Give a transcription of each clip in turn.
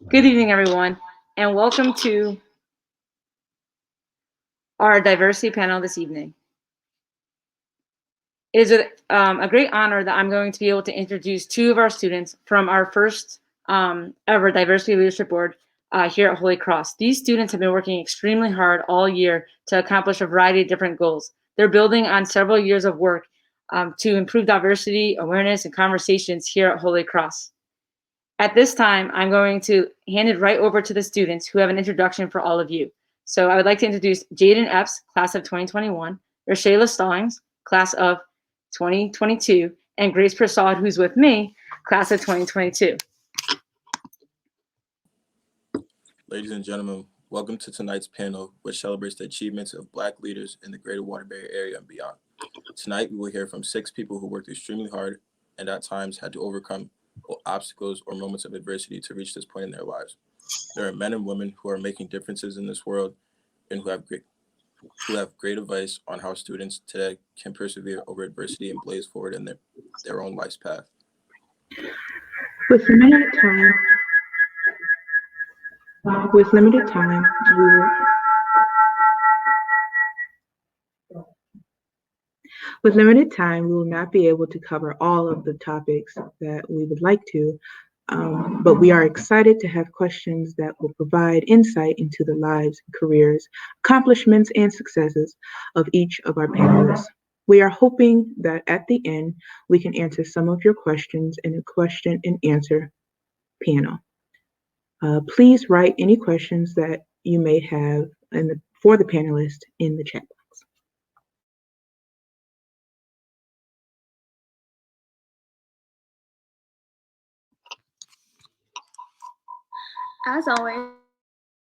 Good evening, everyone, and welcome to our diversity panel this evening. It is a great honor that I'm going to be able to introduce two of our students from our first ever Diversity Leadership Board here at Holy Cross. These students have been working extremely hard all year to accomplish a variety of different goals. They're building on several years of work to improve diversity, awareness, and conversations here at Holy Cross. At this time, I'm going to hand it right over to the students who have an introduction for all of you. So I would like to introduce Jaden Epps, class of 2021, Rashayla Stallings, class of 2022, and Grace Prasad, who's with me, class of 2022. Ladies and gentlemen, welcome to tonight's panel, which celebrates the achievements of Black leaders in the Greater Waterbury Area and beyond. Tonight, we will hear from 6 people who worked extremely hard and at times had to overcome obstacles or moments of adversity to reach this point in their lives. There are men and women who are making differences in this world and who have great advice on how students today can persevere over adversity and blaze forward in their own life's path. With limited time, we will not be able to cover all of the topics that we would like to, but we are excited to have questions that will provide insight into the lives, careers, accomplishments, and successes of each of our panelists. We are hoping that at the end, we can answer some of your questions in a question and answer panel. Please write any questions that you may have for the panelists in the chat box. As always,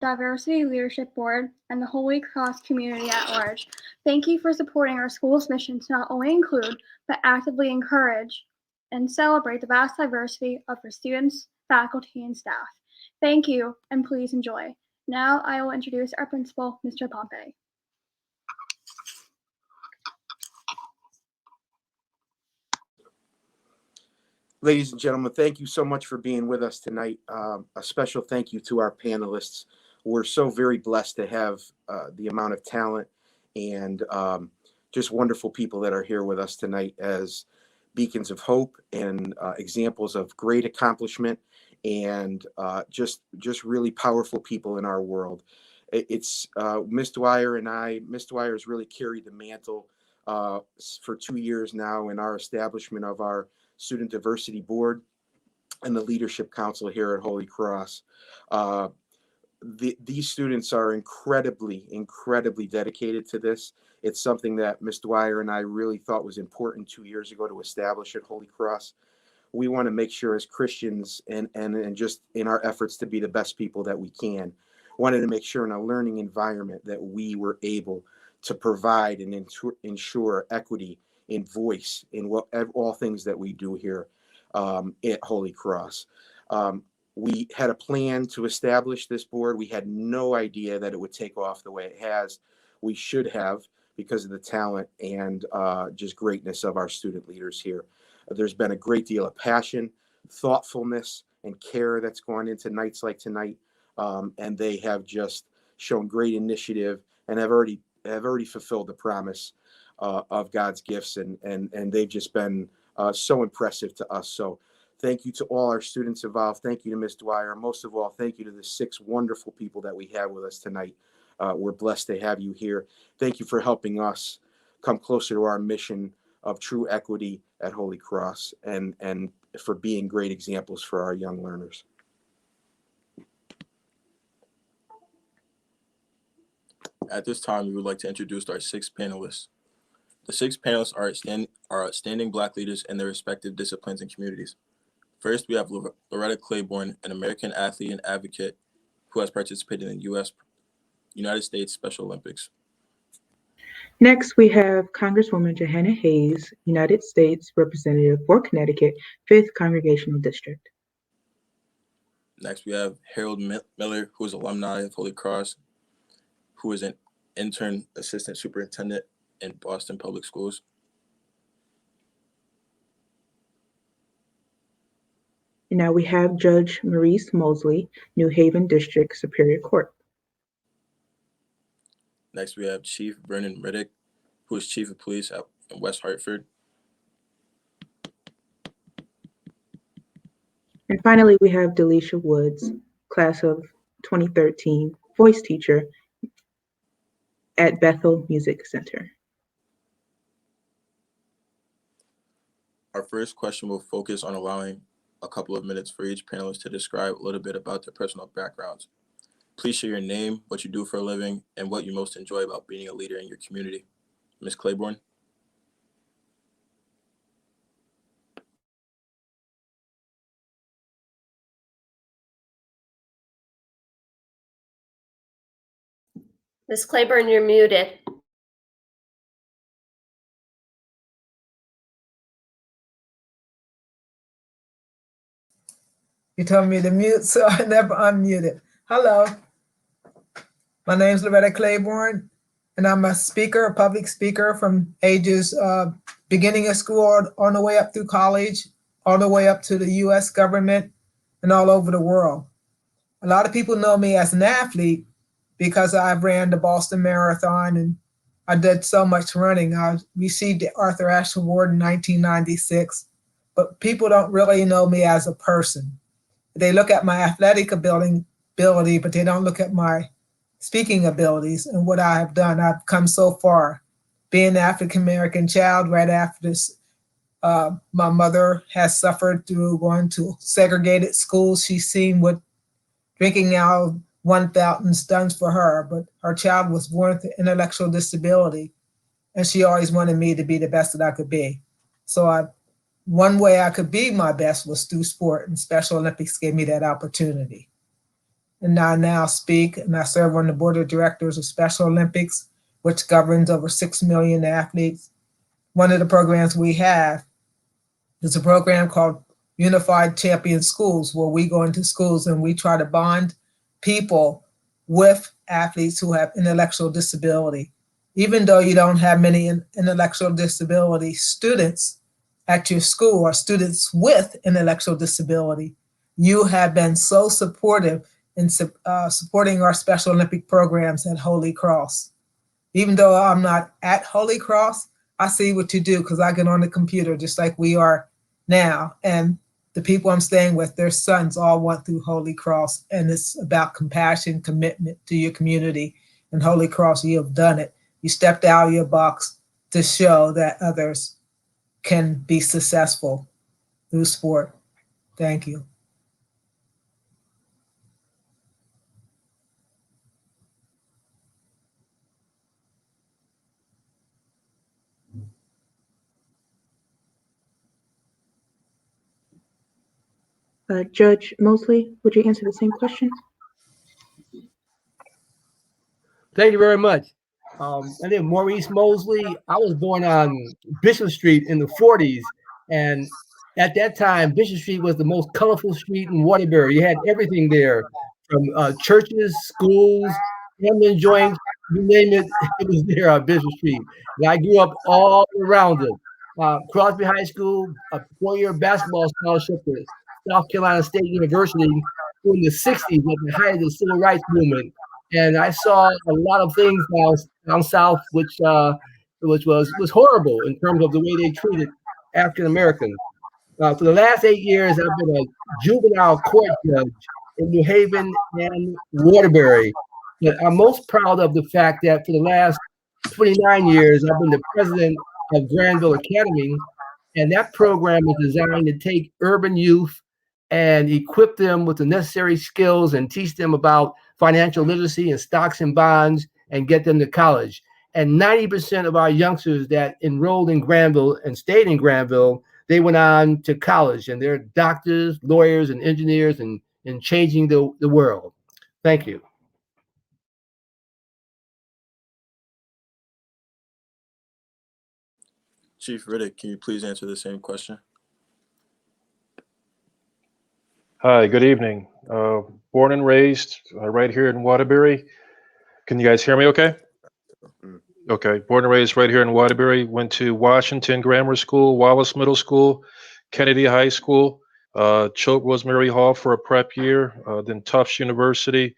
Diversity Leadership Board and the Holy Cross community at large, thank you for supporting our school's mission to not only include, but actively encourage and celebrate the vast diversity of our students, faculty, and staff. Thank you, and please enjoy. Now I will introduce our principal, Mr. Pompe. Ladies and gentlemen, thank you so much for being with us tonight. A special thank you to our panelists. We're so very blessed to have the amount of talent and just wonderful people that are here with us tonight as beacons of hope and examples of great accomplishment and just really powerful people in our world. It's Ms. Dwyer and I. Ms. Dwyer has really carried the mantle for 2 years now in our establishment of our Student Diversity Board and the Leadership Council here at Holy Cross. These students are incredibly dedicated to this. It's something that Ms. Dwyer and I really thought was important 2 years ago to establish at Holy Cross. We want to make sure as Christians and just in our efforts to be the best people that we can, wanted to make sure in a learning environment that we were able to provide and ensure equity in voice in all things that we do here at Holy Cross. We had a plan to establish this board. We had no idea that it would take off the way it has. We should have, because of the talent and just greatness of our student leaders here. There's been a great deal of passion, thoughtfulness, and care that's gone into nights like tonight, and they have just shown great initiative and have already fulfilled the promise of God's gifts, and they've just been so impressive to us. So thank you to all our students involved. Thank you to Ms. Dwyer. Most of all, thank you to the 6 wonderful people that we have with us tonight. We're blessed to have you here. Thank you for helping us come closer to our mission of true equity at Holy Cross and for being great examples for our young learners. At this time, we would like to introduce our 6 panelists. The 6 panelists are outstanding Black leaders in their respective disciplines and communities. First, we have Loretta Claiborne, an American athlete and advocate who has participated in the United States Special Olympics. Next, we have Congresswoman Johanna Hayes, United States Representative for Connecticut, 5th Congregational District. Next, we have Harold Miller, who is alumni of Holy Cross, who is an intern assistant superintendent in Boston Public Schools. And now we have Judge Maurice Mosley, New Haven District Superior Court. Next, we have Chief Vernon Riddick, who is Chief of Police at West Hartford. And finally, we have Delisha Woods, class of 2013, voice teacher at Bethel Music Center. Our first question will focus on allowing a couple of minutes for each panelist to describe a little bit about their personal backgrounds. Please share your name, what you do for a living, and what you most enjoy about being a leader in your community. Ms. Claiborne. Ms. Claiborne, you're muted. You told me to mute, so I never unmuted. Hello, my name is Loretta Claiborne, and I'm a speaker, a public speaker from ages beginning of school on the way up through college, all the way up to the US government and all over the world. A lot of people know me as an athlete because I ran the Boston Marathon and I did so much running. I received the Arthur Ashe Award in 1996, but people don't really know me as a person. They look at my athletic ability, but they don't look at my speaking abilities and what I have done. I've come so far. Being an African-American child right after this, my mother has suffered through going to segregated schools. She's seen what drinking out of one fountain's done for her, but her child was born with intellectual disability, and she always wanted me to be the best that I could be. So one way I could be my best was through sport, and Special Olympics gave me that opportunity. And I now speak and I serve on the board of directors of Special Olympics, which governs over 6 million athletes. One of the programs we have is a program called Unified Champion Schools, where we go into schools and we try to bond people with athletes who have intellectual disability. Even though you don't have many intellectual disability students at your school or students with intellectual disability, you have been so supportive in supporting our Special Olympic programs at Holy Cross. Even though I'm not at Holy Cross, I see what you do because I get on the computer just like we are now. And the people I'm staying with, their sons all went through Holy Cross, and it's about compassion, commitment to your community. And Holy Cross, you have done it. You stepped out of your box to show that others can be successful through sport. Thank you. Judge Mosley, would you answer the same question? Thank you very much. My name is Maurice Mosley. I was born on Bishop Street in the 40s. And at that time, Bishop Street was the most colorful street in Waterbury. You had everything there, from churches, schools, gambling joints, you name it, it was there on Bishop Street. And I grew up all around it. Crosby High School, a 4-year basketball scholarship to South Carolina State University in the 60s at the height of the civil rights movement. And I saw a lot of things down south, which was horrible in terms of the way they treated African Americans. For the last 8 years, I've been a juvenile court judge in New Haven and Waterbury. But I'm most proud of the fact that for the last 29 years, I've been the president of Granville Academy, and that program is designed to take urban youth and equip them with the necessary skills and teach them about financial literacy and stocks and bonds and get them to college. And 90% of our youngsters that enrolled in Granville and stayed in Granville, they went on to college, and they're doctors, lawyers, and engineers and changing the world. Thank you. Chief Riddick, can you please answer the same question? Hi, good evening. Born and raised right here in Waterbury. Can you guys hear me okay? Okay, born and raised right here in Waterbury. Went to Washington Grammar School, Wallace Middle School, Kennedy High School, Choate Rosemary Hall for a prep year, then Tufts University,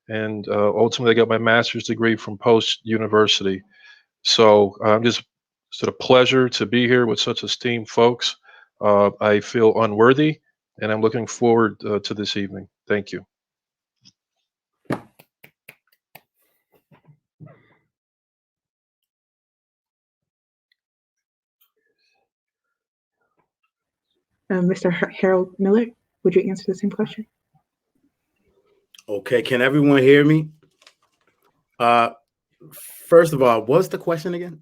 and ultimately I got my master's degree from Post University. So it's a pleasure to be here with such esteemed folks. I feel unworthy, and I'm looking forward to this evening. Thank you. Mr. Harold Miller, would you answer the same question? Okay, can everyone hear me? First of all, what's the question again?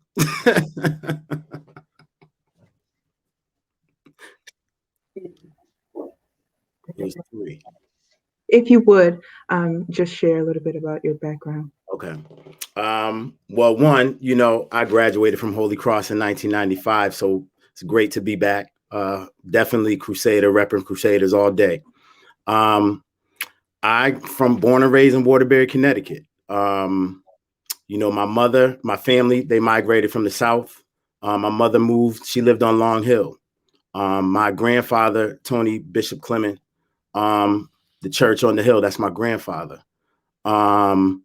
There's three. If you would, just share a little bit about your background. Okay. Well, one, I graduated from Holy Cross in 1995, so it's great to be back. Definitely Crusader, repping Crusaders all day. I'm born and raised in Waterbury, Connecticut. My mother, my family, they migrated from the South. My mother moved, she lived on Long Hill. My grandfather, Tony Bishop Clement, the church on the hill, that's my grandfather. So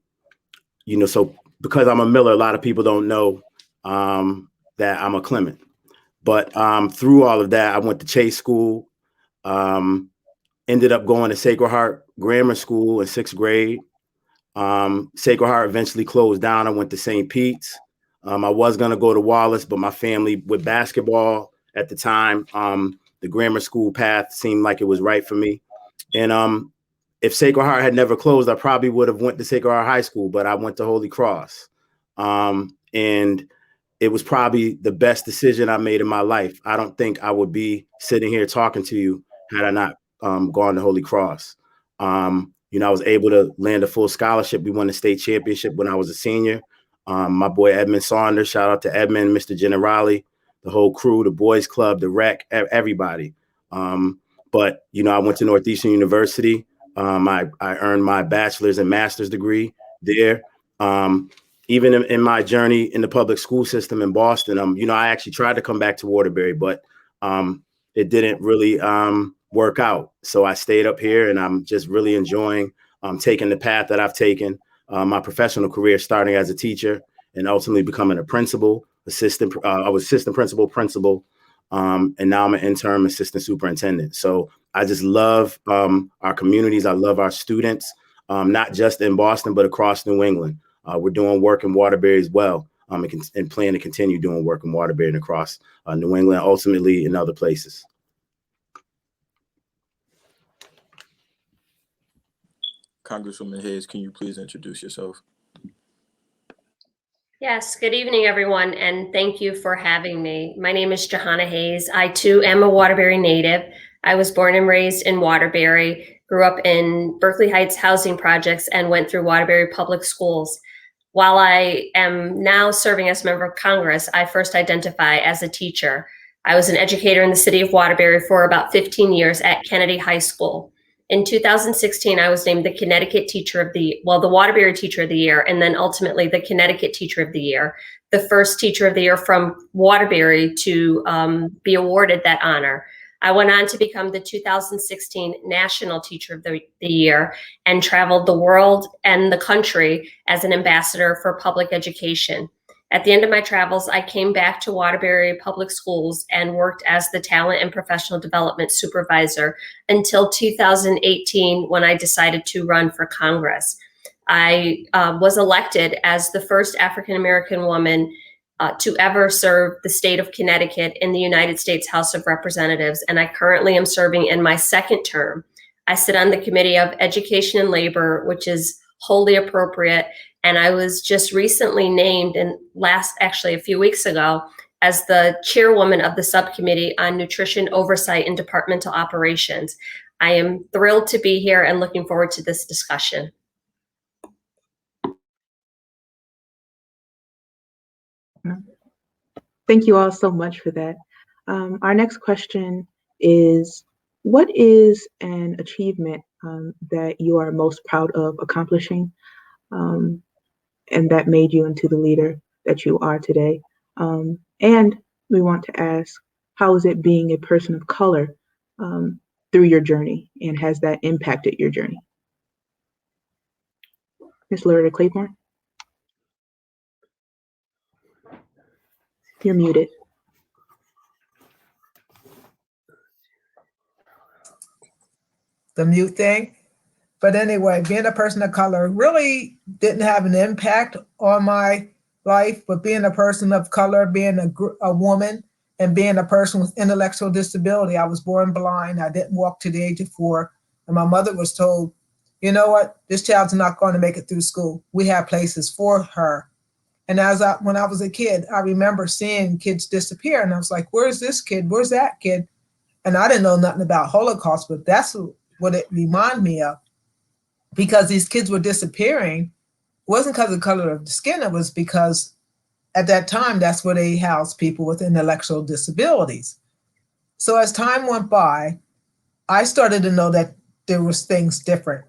because I'm a Miller, a lot of people don't know that I'm a Clement. But through all of that, I went to Chase School, ended up going to Sacred Heart Grammar School in 6th grade. Sacred Heart eventually closed down. I went to St. Pete's. I was going to go to Wallace, but my family with basketball at the time, the grammar school path seemed like it was right for me. And if Sacred Heart had never closed, I probably would have went to Sacred Heart High School, but I went to Holy Cross. And it was probably the best decision I made in my life. I don't think I would be sitting here talking to you had I not gone to Holy Cross. I was able to land a full scholarship. We won the state championship when I was a senior. My boy Edmund Saunders, shout out to Edmund, Mr. Generali, the whole crew, the boys club, the rec, everybody. But I went to Northeastern University. I earned my bachelor's and master's degree there. Even in my journey in the public school system in Boston, I actually tried to come back to Waterbury, but it didn't really work out. So I stayed up here, and I'm just really enjoying taking the path that I've taken, my professional career, starting as a teacher and ultimately becoming a principal, assistant. I was assistant principal, and now I'm an interim assistant superintendent. So I just love our communities. I love our students, not just in Boston, but across New England. We're doing work in Waterbury as well, and plan to continue doing work in Waterbury and across New England, ultimately in other places. Congresswoman Hayes, can you please introduce yourself? Yes, good evening, everyone, and thank you for having me. My name is Johanna Hayes. I, too, am a Waterbury native. I was born and raised in Waterbury, grew up in Berkeley Heights housing projects, and went through Waterbury public schools. While I am now serving as a member of Congress, I first identify as a teacher. I was an educator in the city of Waterbury for about 15 years at Kennedy High School. In 2016, I was named the Connecticut the Waterbury Teacher of the Year, and then ultimately the Connecticut Teacher of the Year, the first Teacher of the Year from Waterbury to be awarded that honor. I went on to become the 2016 National Teacher of the Year and traveled the world and the country as an ambassador for public education. At the end of my travels, I came back to Waterbury Public Schools and worked as the Talent and Professional Development Supervisor until 2018, when I decided to run for Congress. I was elected as the first African-American woman to ever serve the state of Connecticut in the United States House of Representatives, and I currently am serving in my second term. I sit on the Committee of Education and Labor, which is wholly appropriate, and I was just recently named, a few weeks ago, as the chairwoman of the subcommittee on nutrition oversight and departmental operations. I am thrilled to be here and looking forward to this discussion. Thank you all so much for that. Our next question is, what is an achievement that you are most proud of accomplishing and that made you into the leader that you are today? And we want to ask, how is it being a person of color through your journey, and has that impacted your journey? Ms. Loretta Claiborne? You're muted. The mute thing. But anyway, being a person of color really didn't have an impact on my life, but being a person of color, being a woman, and being a person with intellectual disability, I was born blind. I didn't walk to the age of 4. And my mother was told, you know what, this child's not going to make it through school. We have places for her. And when I was a kid, I remember seeing kids disappear. And I was like, where's this kid? Where's that kid? And I didn't know nothing about Holocaust, but that's what it reminded me of. Because these kids were disappearing, it wasn't because of the color of the skin, it was because at that time, that's where they housed people with intellectual disabilities. So as time went by, I started to know that there was things different.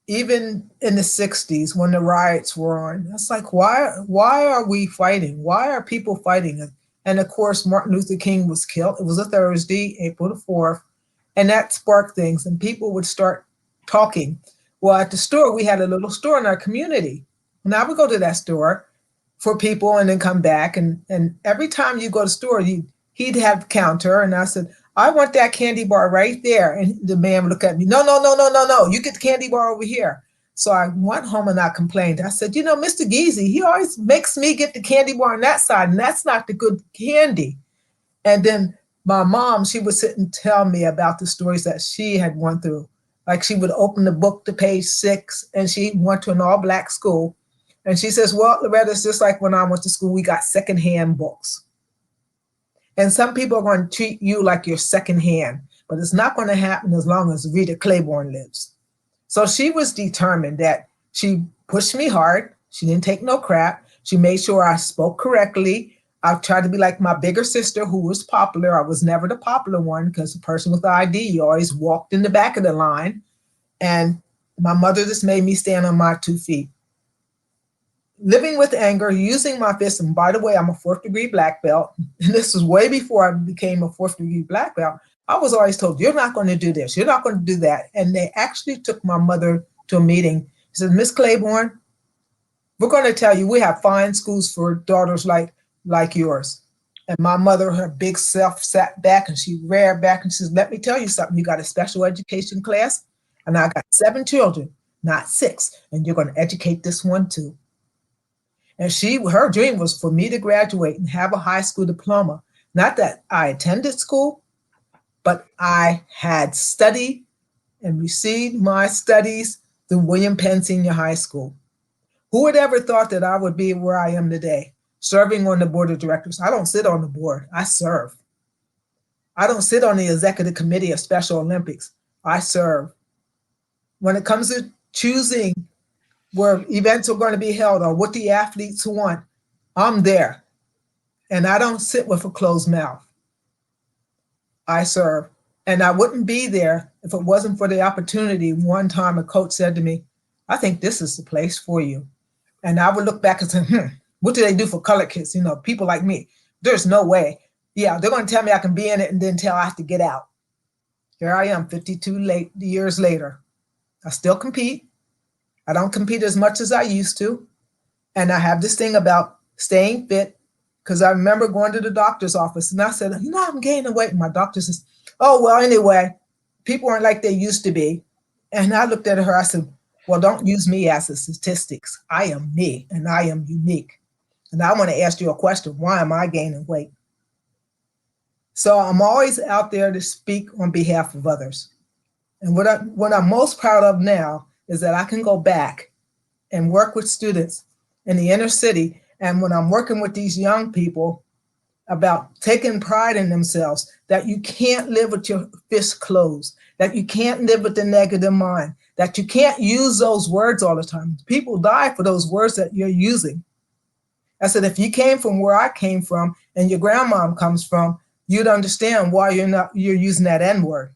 Even in the 60s, when the riots were on, it's like, why are we fighting? Why are people fighting? And of course, Martin Luther King was killed. It was a Thursday, April the 4th, and that sparked things, and people would start talking. Well, at the store, we had a little store in our community. And I would go to that store for people and then come back. And every time you go to the store, he'd have the counter. And I said, I want that candy bar right there. And the man would look at me, no, you get the candy bar over here. So I went home and I complained. I said, Mr. Geezy, he always makes me get the candy bar on that side, and that's not the good candy. And then my mom, she would sit and tell me about the stories that she had went through. Like she would open the book to page 6, and she went to an all-black school. And she says, well, Loretta, it's just like when I went to school, we got secondhand books. And some people are going to treat you like you're secondhand, but it's not going to happen as long as Loretta Claiborne lives. So she was determined that she pushed me hard. She didn't take no crap. She made sure I spoke correctly. I tried to be like my bigger sister who was popular. I was never the popular one because the person with the ID always walked in the back of the line. And my mother just made me stand on my 2 feet. Living with anger, using my fists, and by the way, I'm a 4th degree black belt. And this was way before I became a 4th degree black belt. I was always told, you're not going to do this. You're not going to do that. And they actually took my mother to a meeting. He said, Miss Claiborne, we're going to tell you we have fine schools for daughters like yours. And my mother, her big self, sat back and she reared back and she says, let me tell you something. You got a special education class, and I got 7 children, not 6. And you're going to educate this one too. And her dream was for me to graduate and have a high school diploma. Not that I attended school, but I had studied and received my studies through William Penn Senior High School. Who would ever thought that I would be where I am today, serving on the board of directors? I don't sit on the board, I serve. I don't sit on the executive committee of Special Olympics, I serve. When it comes to choosing where events are going to be held or what the athletes want, I'm there. And I don't sit with a closed mouth. I serve. And I wouldn't be there if it wasn't for the opportunity. One time a coach said to me, I think this is the place for you. And I would look back and say, what do they do for colored kids? People like me. There's no way. Yeah, they're going to tell me I can be in it and then tell I have to get out. Here I am 52 years later. I still compete. I don't compete as much as I used to. And I have this thing about staying fit, because I remember going to the doctor's office and I said, I'm gaining weight. And my doctor says, oh, well, anyway, people aren't like they used to be. And I looked at her, I said, well, don't use me as a statistics. I am me and I am unique. And I want to ask you a question. Why am I gaining weight? So I'm always out there to speak on behalf of others. And what I'm most proud of now is that I can go back and work with students in the inner city. And when I'm working with these young people about taking pride in themselves, that you can't live with your fists closed, that you can't live with the negative mind, that you can't use those words all the time. People die for those words that you're using. I said, if you came from where I came from and your grandma comes from, you'd understand why you're using that N-word.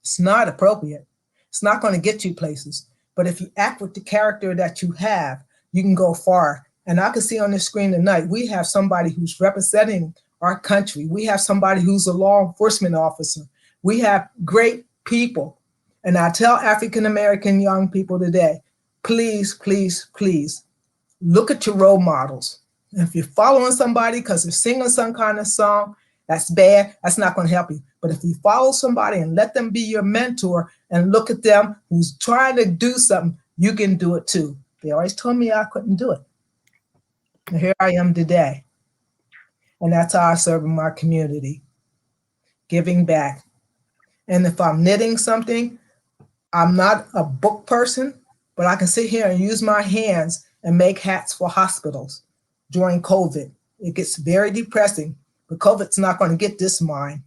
It's not appropriate. It's not going to get you places. But if you act with the character that you have, you can go far. And I can see on the screen tonight, we have somebody who's representing our country. We have somebody who's a law enforcement officer. We have great people. And I tell African American young people today, please, please, please look at your role models. And if you're following somebody because they're singing some kind of song, that's bad. That's not going to help you. But if you follow somebody and let them be your mentor and look at them who's trying to do something, you can do it too. They always told me I couldn't do it. And here I am today. And that's how I serve in my community, giving back. And if I'm knitting something, I'm not a book person, but I can sit here and use my hands and make hats for hospitals during COVID. It gets very depressing, but COVID's not going to get this mine.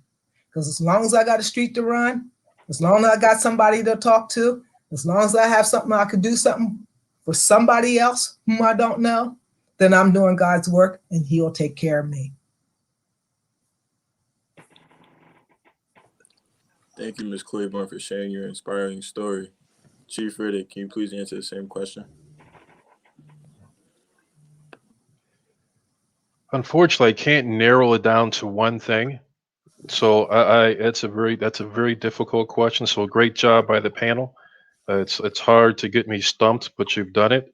Because as long as I got a street to run, as long as I got somebody to talk to, as long as I have something I could do something for somebody else whom I don't know, then I'm doing God's work and he'll take care of me. Thank you, Ms. Claiborne, for sharing your inspiring story. Chief Riddick, can you please answer the same question? Unfortunately, I can't narrow it down to one thing. So that's a very difficult question. So great job by the panel. It's hard to get me stumped, but you've done it.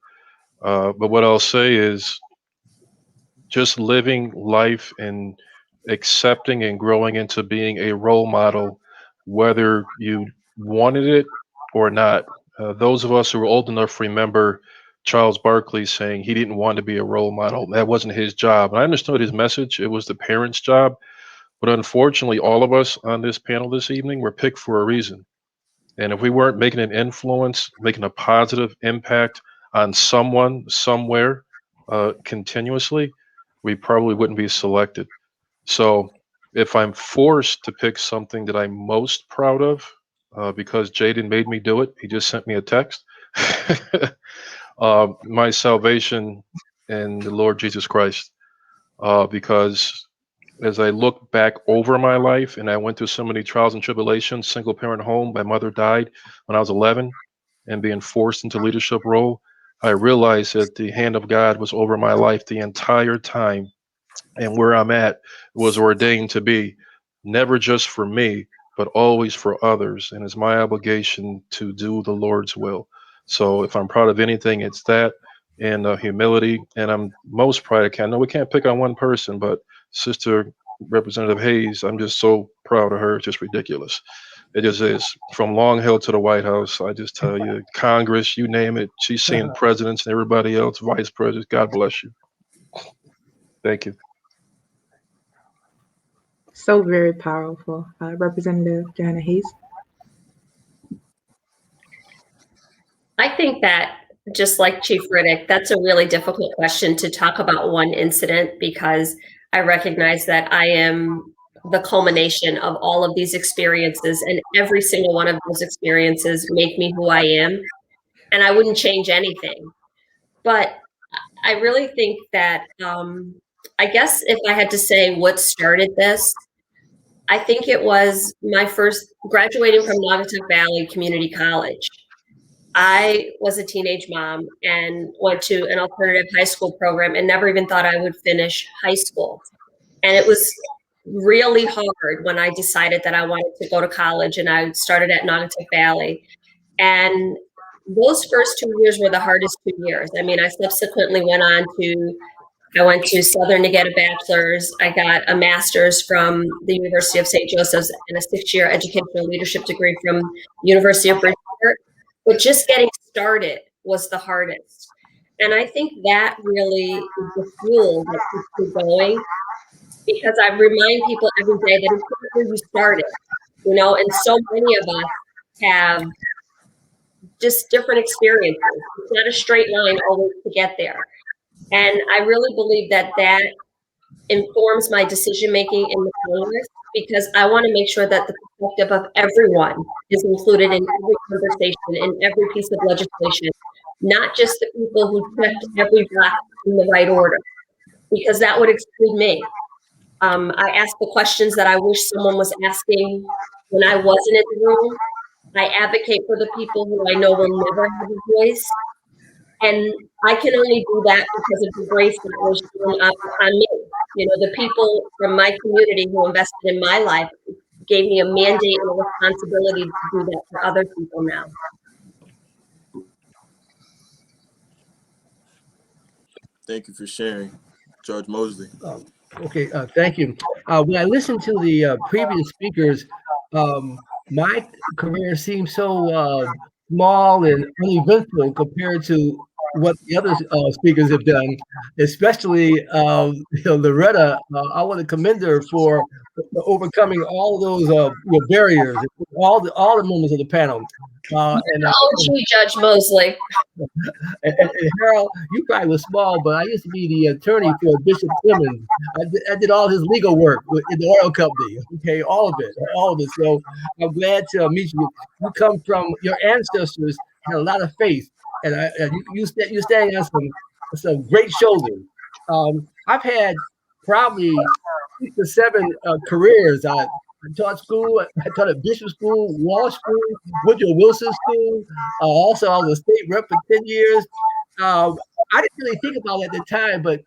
But what I'll say is just living life and accepting and growing into being a role model, whether you wanted it or not. Those of us who are old enough remember Charles Barkley saying he didn't want to be a role model. That wasn't his job. And I understood his message. It was the parents' job. But unfortunately, all of us on this panel this evening were picked for a reason. And if we weren't making an influence, making a positive impact on someone somewhere continuously, we probably wouldn't be selected. So if I'm forced to pick something that I'm most proud of, because Jaden made me do it, he just sent me a text, my salvation in the Lord Jesus Christ, because as I look back over my life and I went through so many trials and tribulations, single parent home, my mother died when I was 11 and being forced into leadership role, I realized that the hand of God was over my life the entire time. And where I'm at was ordained to be never just for me, but always for others. And it's my obligation to do the Lord's will. So if I'm proud of anything, it's that and humility. And I'm most proud. I know we can't pick on one person, but Sister Representative Hayes, I'm just so proud of her. It's just ridiculous. It just is. From Long Hill to the White House, I just tell you, Congress, you name it. She's seeing presidents and everybody else, vice presidents. God bless you. Thank you. So very powerful. Representative Johanna Hayes. I think that, just like Chief Riddick, that's a really difficult question to talk about one incident, because I recognize that I am the culmination of all of these experiences, and every single one of those experiences make me who I am, and I wouldn't change anything. But I really think that, I guess if I had to say what started this, I think it was my first graduating from Naugatuck Valley Community College. I was a teenage mom and went to an alternative high school program and never even thought I would finish high school. And it was really hard when I decided that I wanted to go to college, and I started at Naugatuck Valley. And those first 2 years were the hardest 2 years. I mean, I subsequently I went to Southern to get a bachelor's. I got a master's from the University of St. Joseph's and a 6-year educational leadership degree from University of Bridgeport. But just getting started was the hardest. And I think that really is the fuel that keeps you going, because I remind people every day that it's not where you started, and so many of us have just different experiences. It's not a straight line always to get there. And I really believe that informs my decision-making in the Congress, because I want to make sure that the perspective of everyone is included in every conversation, in every piece of legislation, not just the people who checked every box in the right order, because that would exclude me. I ask the questions that I wish someone was asking when I wasn't in the room. I advocate for the people who I know will never have a voice. And I can only do that because of the grace that was shown up on me. The people from my community who invested in my life gave me a mandate and a responsibility to do that for other people now. Thank you for sharing, Judge Mosley. Okay, thank you. When I listened to the previous speakers, my career seems so small and uneventful compared to what the other speakers have done, especially Loretta. I want to commend her for overcoming all those barriers, all the members of the panel. You, Judge Mosley. And Harold, you probably was small, but I used to be the attorney for Bishop Clemens. I did all his legal work in the oil company. Okay, all of it. So I'm glad to meet you. You come from your ancestors had a lot of faith, and you stand on some great shoulders. I've had probably 6 or 7 careers. I taught school. I taught at Bishop School, Law School, Woodrow Wilson School. Also, I was a state rep for 10 years. I didn't really think about it at the time, but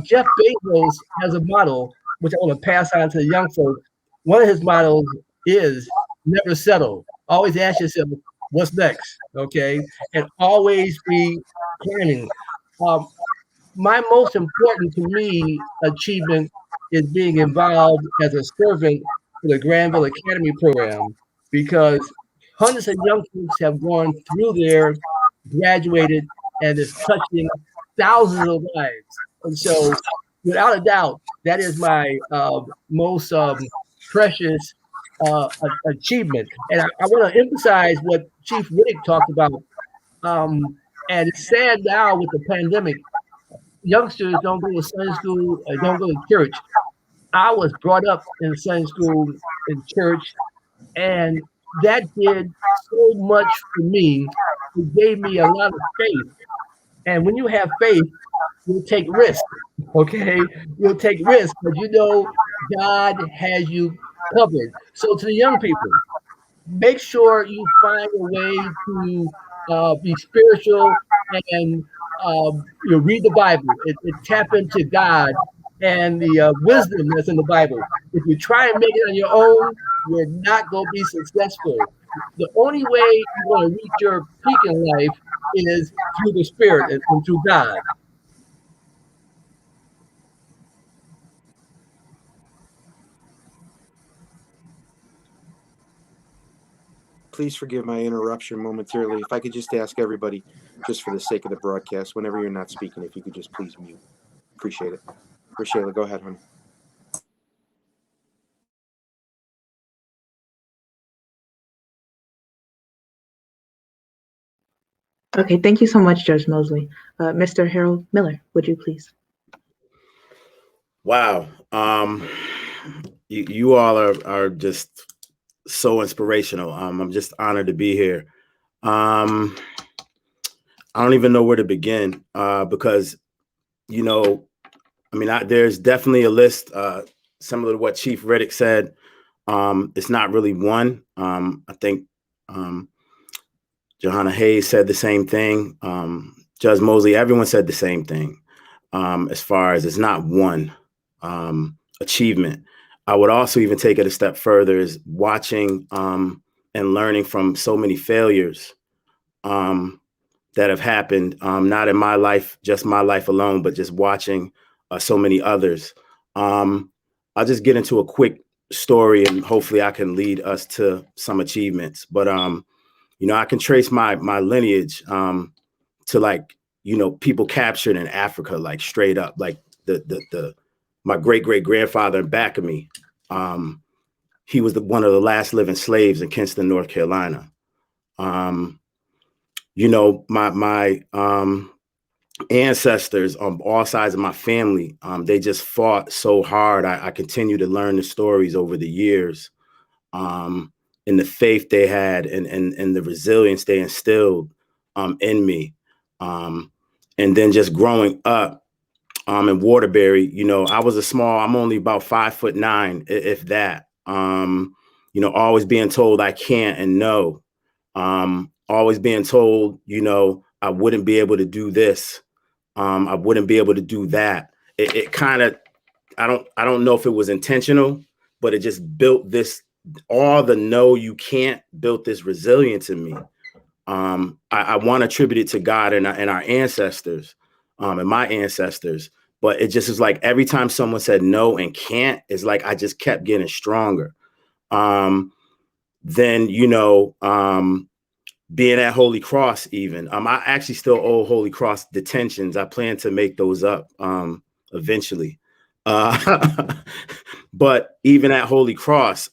Jeff Bezos has a motto, which I want to pass on to the young folks. One of his mottos is never settle. Always ask yourself, what's next? Okay? And always be planning. My most important to me achievement is being involved as a servant for the Granville Academy program, because hundreds of young folks have gone through there, graduated, and is touching thousands of lives. And so, without a doubt, that is my most precious achievement. And I want to emphasize what Chief Riddick talked about. And it's sad now with the pandemic, youngsters don't go to Sunday school, don't go to church. I was brought up in Sunday school, in church, and that did so much for me. It gave me a lot of faith. And when you have faith, you'll take risks, okay? You'll take risks, but you know God has you covered. So to the young people, make sure you find a way to be spiritual and read the Bible. It tap into God and the wisdom that's in the Bible. If you try and make it on your own, you're not going to be successful. The only way you're going to reach your peak in life is through the Spirit and through God. Please forgive my interruption momentarily. If I could just ask everybody, just for the sake of the broadcast, whenever you're not speaking, if you could just please mute. Appreciate it. Rashayla, go ahead, honey. Okay, thank you so much, Judge Mosley. Mr. Harold Miller, would you please? Wow. You all are just so inspirational. I'm just honored to be here. I don't even know where to begin because, you know, I mean, there's definitely a list similar to what Chief Riddick said. It's not really one. I think Johanna Hayes said the same thing. Judge Mosley, everyone said the same thing. As far as it's not one achievement. I would also even take it a step further, is watching and learning from so many failures that have happened, not in my life, just my life alone, but just watching so many others. I'll just get into a quick story and hopefully I can lead us to some achievements. But, you know, I can trace my lineage to, like, you know, people captured in Africa, like straight up, like my great-great-grandfather in back of me. He was one of the last living slaves in Kinston, North Carolina. You know, my ancestors on all sides of my family, they just fought so hard. I continue to learn the stories over the years, and the faith they had and the resilience they instilled in me. And then just growing up in Waterbury, you know, I'm only about 5'9", if that. You know, always being told I can't and no. Always being told, you know, I wouldn't be able to do this. I wouldn't be able to do that. It kind of, I don't know if it was intentional, but it just built this all the no, you can't built this resilience in me. I want to attribute it to God and our ancestors, and my ancestors. But it just is like every time someone said no and can't, it's like I just kept getting stronger. Then, being at Holy Cross, even I actually still owe Holy Cross detentions. I plan to make those up eventually. But even at Holy Cross,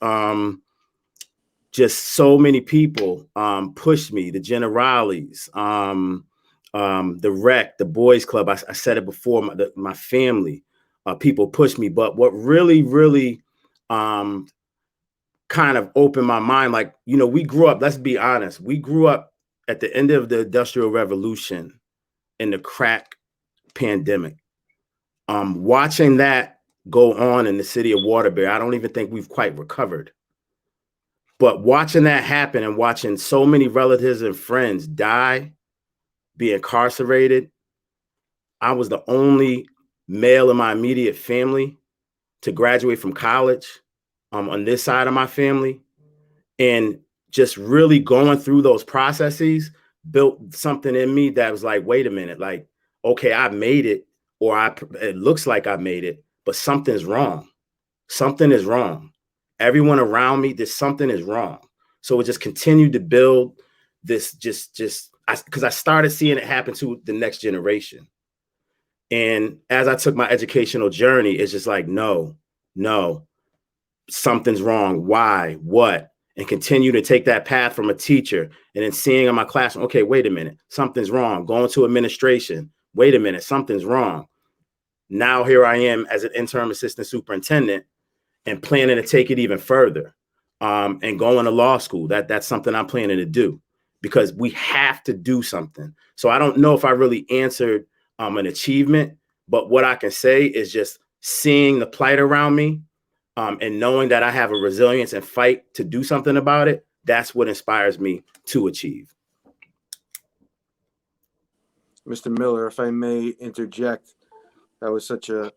just so many people pushed me, the Generales, the rec, the boys club. I said it before, my family, people pushed me. But what really, really kind of opened my mind, like, we grew up, let's be honest, we grew up at the end of the Industrial Revolution in the crack pandemic. Watching that go on in the city of Waterbury, I don't even think we've quite recovered. But watching that happen and watching so many relatives and friends die, be incarcerated, I was the only male in my immediate family to graduate from college on this side of my family. And just really going through those processes built something in me that was like, wait a minute, like, okay, I made it, or it looks like I made it, but something's wrong. Something is wrong. Everyone around me, something is wrong. So it just continued to build this, because I started seeing it happen to the next generation. And as I took my educational journey, it's just like, no, something's wrong. Why? What? And continue to take that path from a teacher and then seeing in my classroom, okay, wait a minute, something's wrong. Going to administration, wait a minute, something's wrong. Now here I am as an interim assistant superintendent and planning to take it even further, and going to law school. That's something I'm planning to do, because we have to do something. So I don't know if I really answered an achievement, but what I can say is just seeing the plight around me, and knowing that I have a resilience and fight to do something about it. That's what inspires me to achieve. Mr. Miller, if I may interject, that was such a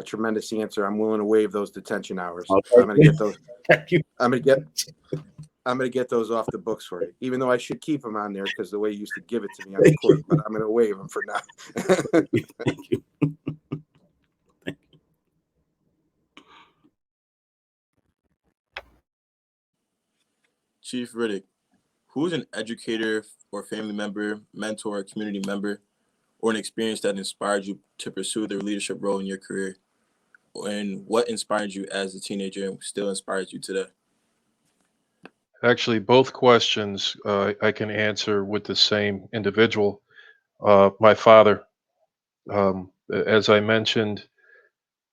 tremendous answer. I'm willing to waive those detention hours. Okay. I'm going to get those. Thank you. I'm going to get those off the books for you, even though I should keep them on there because the way you used to give it to me on the court, but I'm going to waive them for now. Thank you. Chief Riddick, who's an educator or family member, mentor, or community member, or an experience that inspired you to pursue their leadership role in your career? And what inspired you as a teenager and still inspires you today? Actually, both questions I can answer with the same individual, my father. As I mentioned,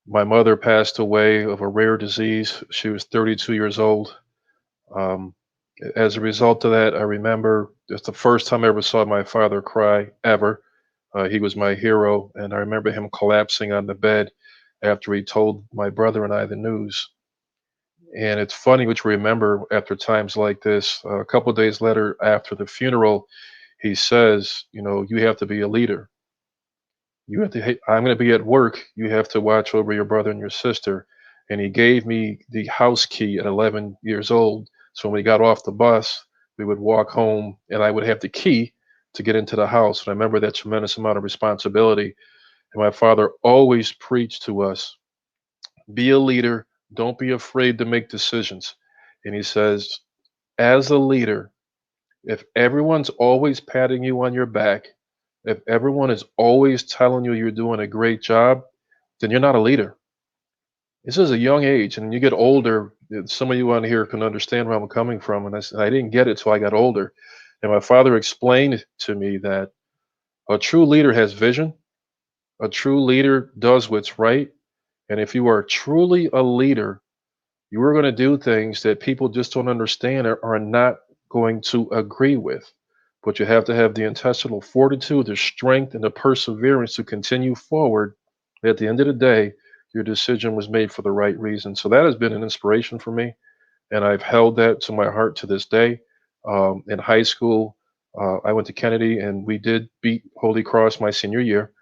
my mother passed away of a rare disease. She was 32 years old. As a result of that, I remember it's the first time I ever saw my father cry ever. He was my hero, and I remember him collapsing on the bed after he told my brother and I the news. And it's funny, which we remember after times like this. A couple of days later, after the funeral, he says, you have to be a leader. You have to, hey, I'm going to be at work. You have to watch over your brother and your sister. And he gave me the house key at 11 years old. So when we got off the bus, we would walk home and I would have the key to get into the house. And I remember that tremendous amount of responsibility. And my father always preached to us, be a leader. Don't be afraid to make decisions. And he says, as a leader, if everyone's always patting you on your back, if everyone is always telling you you're doing a great job, then you're not a leader. This is a young age, and you get older. Some of you on here can understand where I'm coming from, and I didn't get it till I got older. And my father explained to me that a true leader has vision. A true leader does what's right. And if you are truly a leader, you are going to do things that people just don't understand or are not going to agree with. But you have to have the intestinal fortitude, the strength, and the perseverance to continue forward. At the end of the day, your decision was made for the right reason. So that has been an inspiration for me. And I've held that to my heart to this day. In high school, I went to Kennedy and we did beat Holy Cross my senior year,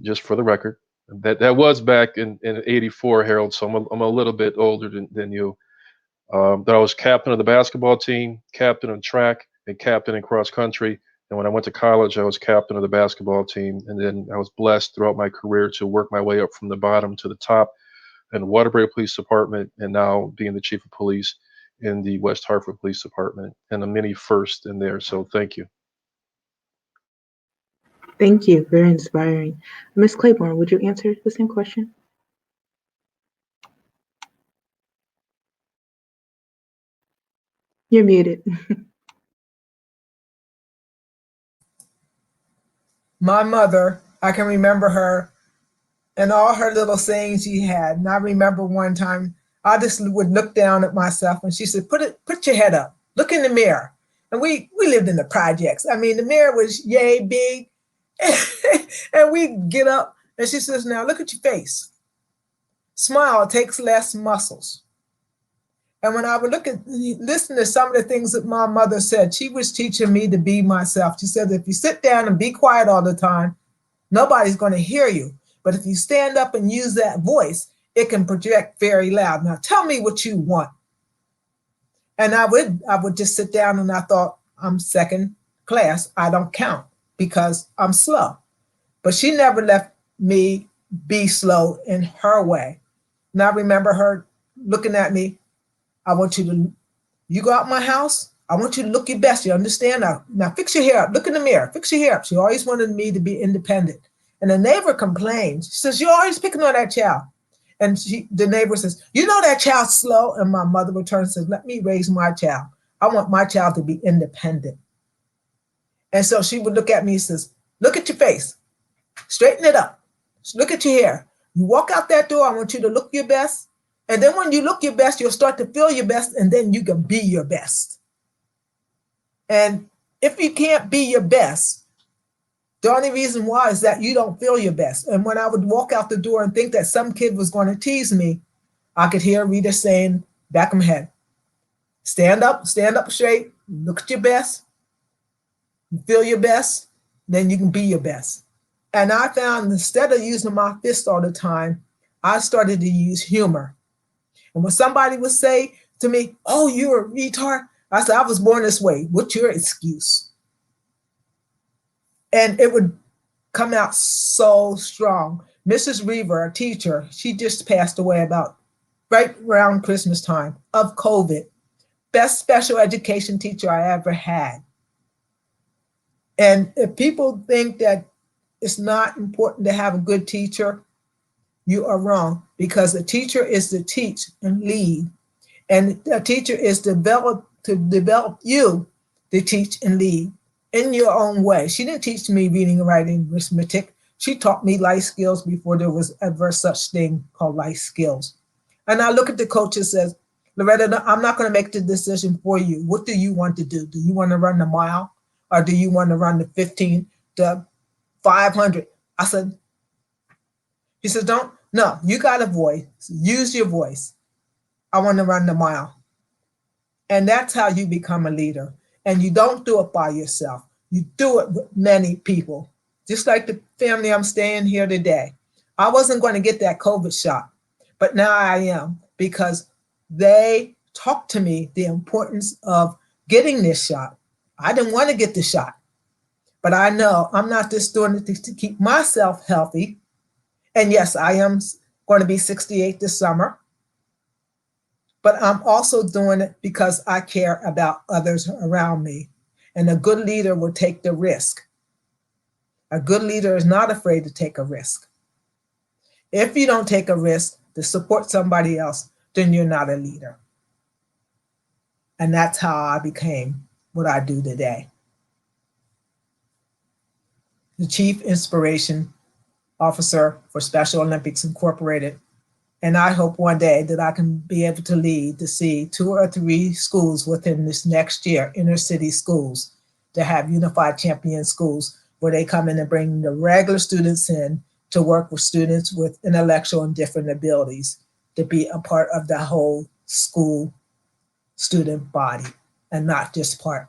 just for the record. That was back in '84, Harold. So I'm a little bit older than you. That I was captain of the basketball team, captain of track, and captain in cross country. And when I went to college, I was captain of the basketball team. And then I was blessed throughout my career to work my way up from the bottom to the top in the Waterbury Police Department, and now being the chief of police in the West Hartford Police Department, and a many firsts in there. So thank you. Thank you. Very inspiring. Ms. Claiborne, would you answer the same question? You're muted. My mother, I can remember her and all her little sayings she had. And I remember one time I just would look down at myself and she said, put your head up, look in the mirror. And we lived in the projects. I mean, the mirror was yay big. And we'd get up and she says, now look at your face. Smile, it takes less muscles. And when I would listen to some of the things that my mother said, she was teaching me to be myself. She said, if you sit down and be quiet all the time, nobody's going to hear you. But if you stand up and use that voice, it can project very loud. Now tell me what you want. And I would just sit down and I thought, I'm second class. I don't count because I'm slow. But she never left me be slow in her way. And I remember her looking at me. You go out my house, I want you to look your best. You understand? Now fix your hair up. Look in the mirror. Fix your hair up. She always wanted me to be independent. And the neighbor complained. She says, you're always picking on that child. And the neighbor says, you know that child's slow. And my mother returns and says, let me raise my child. I want my child to be independent. And so she would look at me and says, look at your face. Straighten it up. Look at your hair. You walk out that door, I want you to look your best. And then when you look your best, you'll start to feel your best, and then you can be your best. And if you can't be your best, the only reason why is that you don't feel your best. And when I would walk out the door and think that some kid was going to tease me, I could hear Rita saying back of my head, stand up straight, look at your best, you feel your best, then you can be your best. And I found instead of using my fist all the time, I started to use humor. And when somebody would say to me, oh, you're a retard, I said, I was born this way. What's your excuse? And it would come out so strong. Mrs. Reaver, a teacher, she just passed away about right around Christmas time of COVID. Best special education teacher I ever had. And if people think that it's not important to have a good teacher, you are wrong, because the teacher is to teach and lead. And a teacher is to develop you to teach and lead in your own way. She didn't teach me reading, writing, arithmetic. She taught me life skills before there was ever such thing called life skills. And I look at the coach and says, Loretta, I'm not going to make the decision for you. What do you want to do? Do you want to run the mile, or do you want to run the 15 to 500? I said, he says, no, you got a voice. Use your voice. I want to run the mile. And that's how you become a leader. And you don't do it by yourself. You do it with many people. Just like the family I'm staying here today. I wasn't going to get that COVID shot, but now I am, because they talked to me the importance of getting this shot. I didn't want to get the shot, but I know I'm not just doing it to keep myself healthy. And yes, I am going to be 68 this summer. But I'm also doing it because I care about others around me. And a good leader will take the risk. A good leader is not afraid to take a risk. If you don't take a risk to support somebody else, then you're not a leader. And that's how I became what I do today. The Chief Inspiration Officer for Special Olympics Incorporated. And I hope one day that I can be able to lead to see 2 or 3 schools within this next year, inner city schools, to have unified champion schools where they come in and bring the regular students in to work with students with intellectual and different abilities, to be a part of the whole school student body and not just part.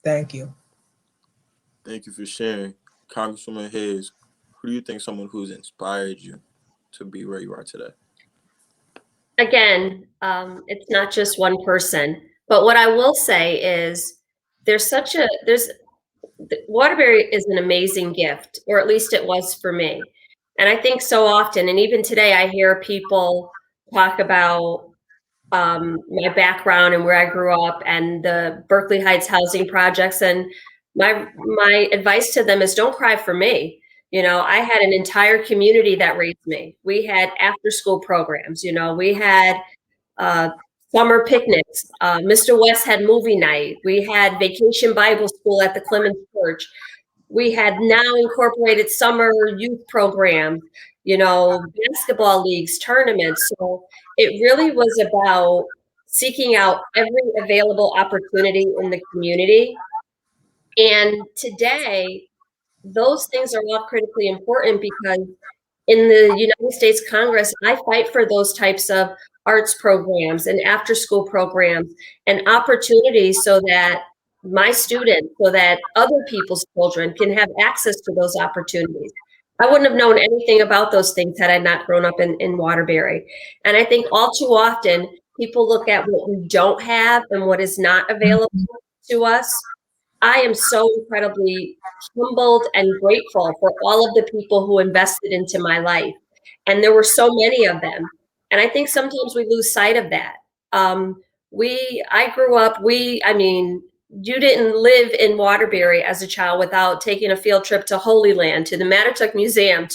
Thank you. Thank you for sharing. Congresswoman Hayes, who do you think someone who's inspired you to be where you are today? again, it's not just one person, but what I will say is Waterbury is an amazing gift, or at least it was for me. And I think so often, and even today, I hear people talk about my background and where I grew up and the Berkeley Heights housing projects. And my advice to them is don't cry for me. I had an entire community that raised me. We had after school programs, we had uh, summer picnics. Mr. West had movie night. We had vacation Bible school at the Clemens Church. We had now incorporated summer youth programs, basketball leagues, tournaments. So it really was about seeking out every available opportunity in the community. And today, those things are all critically important because in the United States Congress, I fight for those types of arts programs and after school programs and opportunities so that my students, so that other people's children can have access to those opportunities. I wouldn't have known anything about those things had I not grown up in Waterbury. And I think all too often, people look at what we don't have and what is not available to us. I am so incredibly humbled and grateful for all of the people who invested into my life. And there were so many of them. And I think sometimes we lose sight of that. I grew up, you didn't live in Waterbury as a child without taking a field trip to Holy Land, to the Mattituck Museum,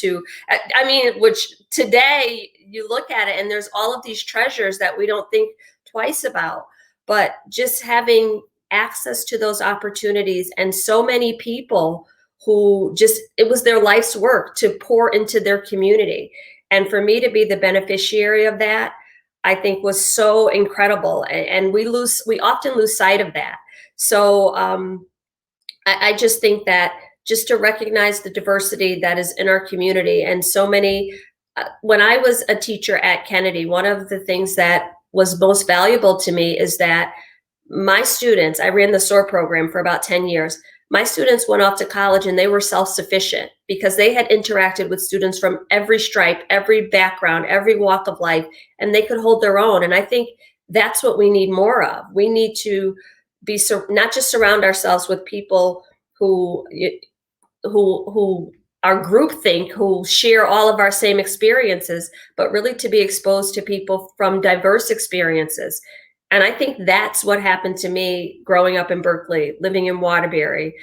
which today you look at it and there's all of these treasures that we don't think twice about. But just having access to those opportunities and so many people who it was their life's work to pour into their community. And for me to be the beneficiary of that, I think was so incredible. And we often lose sight of that. So I just think that just to recognize the diversity that is in our community and so many, when I was a teacher at Kennedy, one of the things that was most valuable to me is that my students, I ran the SOAR program for about 10 years. My students went off to college and they were self-sufficient because they had interacted with students from every stripe, every background, every walk of life, and they could hold their own. And I think that's what we need more of. We need to not just surround ourselves with people who are groupthink, who share all of our same experiences, but really to be exposed to people from diverse experiences. And I think that's what happened to me growing up in Berkeley, living in Waterbury.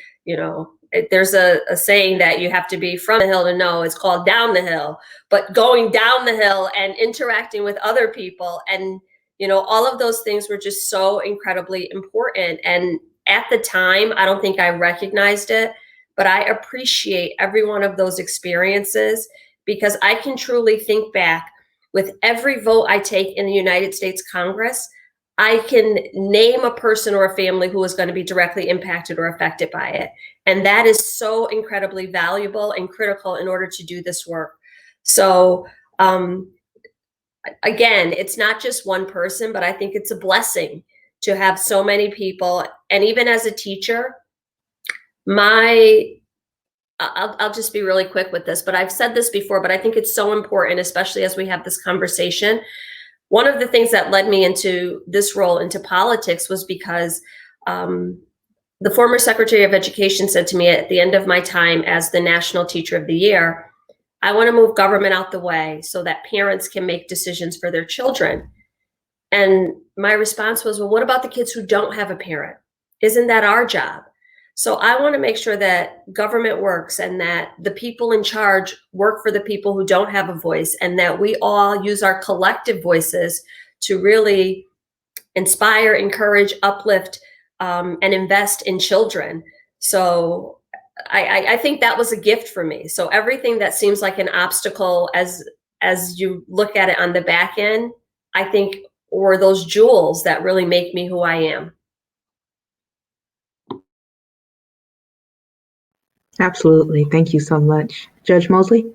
There's a saying that you have to be from the hill to know. It's called down the hill. But going down the hill and interacting with other people and, all of those things were just so incredibly important. And at the time, I don't think I recognized it, but I appreciate every one of those experiences because I can truly think back with every vote I take in the United States Congress. I can name a person or a family who is going to be directly impacted or affected by it. And that is so incredibly valuable and critical in order to do this work. So again, it's not just one person, but I think it's a blessing to have so many people. And even as a teacher, I'll just be really quick with this, but I've said this before, but I think it's so important, especially as we have this conversation. One of the things that led me into this role, into politics, was because the former Secretary of Education said to me at the end of my time as the National Teacher of the Year, I want to move government out the way so that parents can make decisions for their children. And my response was, well, what about the kids who don't have a parent? Isn't that our job? So I want to make sure that government works and that the people in charge work for the people who don't have a voice, and that we all use our collective voices to really inspire, encourage, uplift, and invest in children. So I think that was a gift for me. So everything that seems like an obstacle as you look at it on the back end, I think were those jewels that really make me who I am. Absolutely. Thank you so much. Judge Mosley?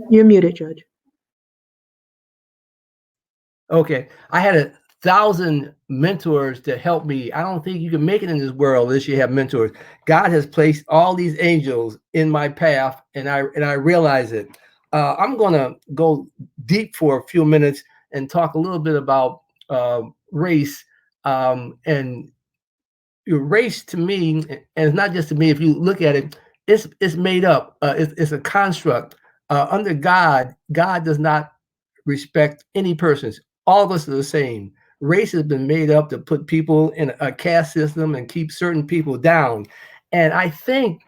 You're muted, Judge. Okay, I had a 1,000 mentors to help me. I don't think you can make it in this world unless you have mentors. God has placed all these angels in my path, and I realize it. I'm gonna go deep for a few minutes and talk a little bit about race. And race to me, and it's not just to me. If you look at it, it's made up. It's a construct. Under God, God does not respect any persons. All of us are the same. Race has been made up to put people in a caste system and keep certain people down. And I think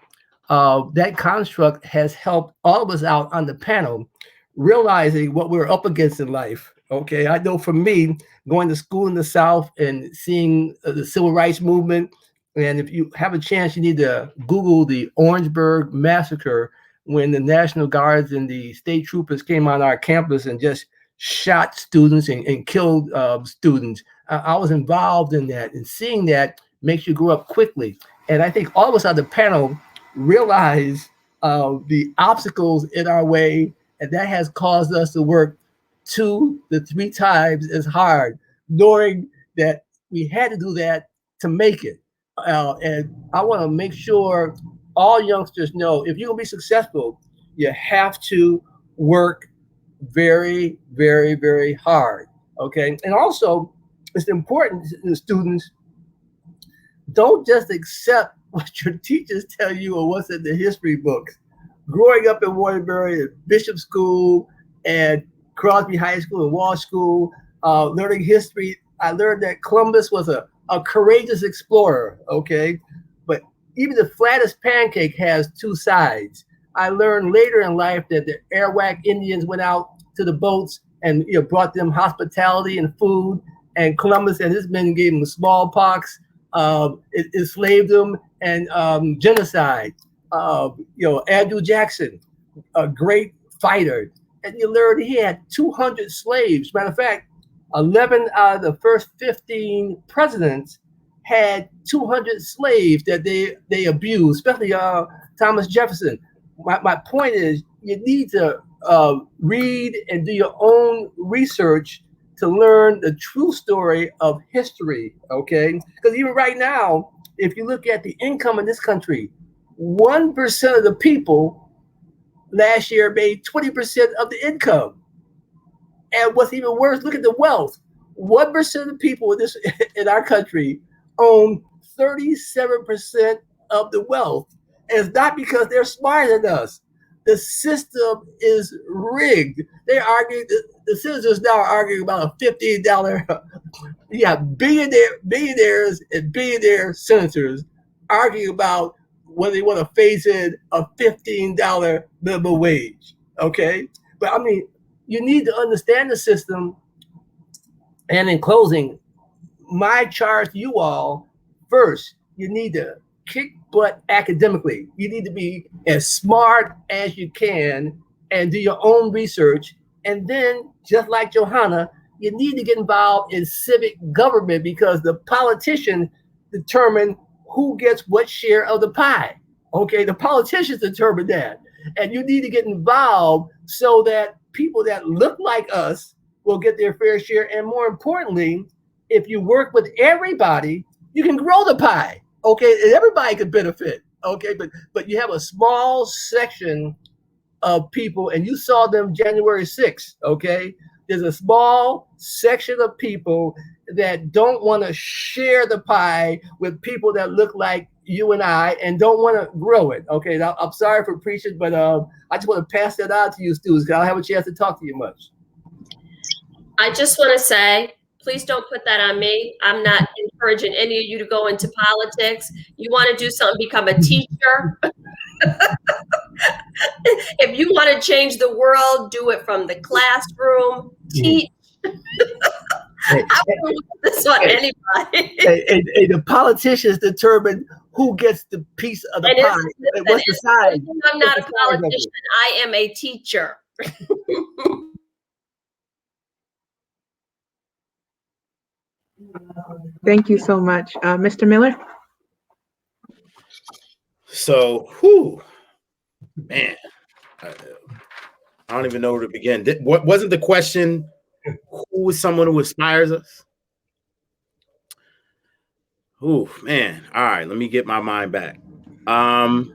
that construct has helped all of us out on the panel realizing what we're up against in life. Okay, I know for me, going to school in the South and seeing the civil rights movement, and if you have a chance, you need to Google the Orangeburg Massacre, when the National Guards and the state troopers came on our campus and just shot students and killed students. I was involved in that, and seeing that makes you grow up quickly. And I think all of us on the panel realize the obstacles in our way, and that has caused us to work 2 to 3 times as hard, knowing that we had to do that to make it. And I want to make sure all youngsters know, if you're going to be successful, you have to work very, very, very hard. Okay. And also, it's important to students, don't just accept what your teachers tell you or what's in the history books. Growing up in Waterbury, Bishop School, and Crosby High School and Walsh School, learning history, I learned that Columbus was a courageous explorer, okay? But even the flattest pancake has 2 sides. I learned later in life that the Arawak Indians went out to the boats and brought them hospitality and food, and Columbus and his men gave them smallpox, enslaved them, and genocide. Andrew Jackson, a great fighter, and you learned he had 200 slaves. Matter of fact, 11 out of the first 15 presidents had 200 slaves that they abused, especially Thomas Jefferson. My point is, you need to read and do your own research to learn the true story of history, okay? Because even right now, if you look at the income in this country, 1% of the people last year made 20% of the income. And what's even worse, look at the wealth. 1% of the people in our country own 37% of the wealth. And it's not because they're smarter than us. The system is rigged. They argue, the citizens now are arguing about a $15. You have billionaires and billionaire senators arguing about whether they want to phase in a $15 minimum wage. Okay? But I mean, you need to understand the system. And in closing, my charge to you all, first, you need to kick butt academically. You need to be as smart as you can and do your own research. And then, just like Johanna, you need to get involved in civic government, because the politicians determine who gets what share of the pie. Okay, the politicians determine that. And you need to get involved so that people that look like us will get their fair share. And more importantly, if you work with everybody, you can grow the pie. Okay, and everybody can benefit. Okay, but you have a small section of people, and you saw them January 6th. Okay, there's a small section of people that don't want to share the pie with people that look like you and I, and don't want to grow it. Okay, now, I'm sorry for preaching, but I just want to pass that on to you students, because I don't have a chance to talk to you much. I just want to say, please don't put that on me. I'm not encouraging any of you to go into politics. You want to do something, become a teacher. If you want to change the world, do it from the classroom. Teach. I wouldn't put this on anybody. And the politicians determine who gets the piece of the pie. What's the size? I'm not a politician. I am a teacher. Thank you so much. Mr. Miller? So, man, I don't even know where to begin. What wasn't the question? Who is someone who inspires us? Oh man. All right, let me get my mind back. I'm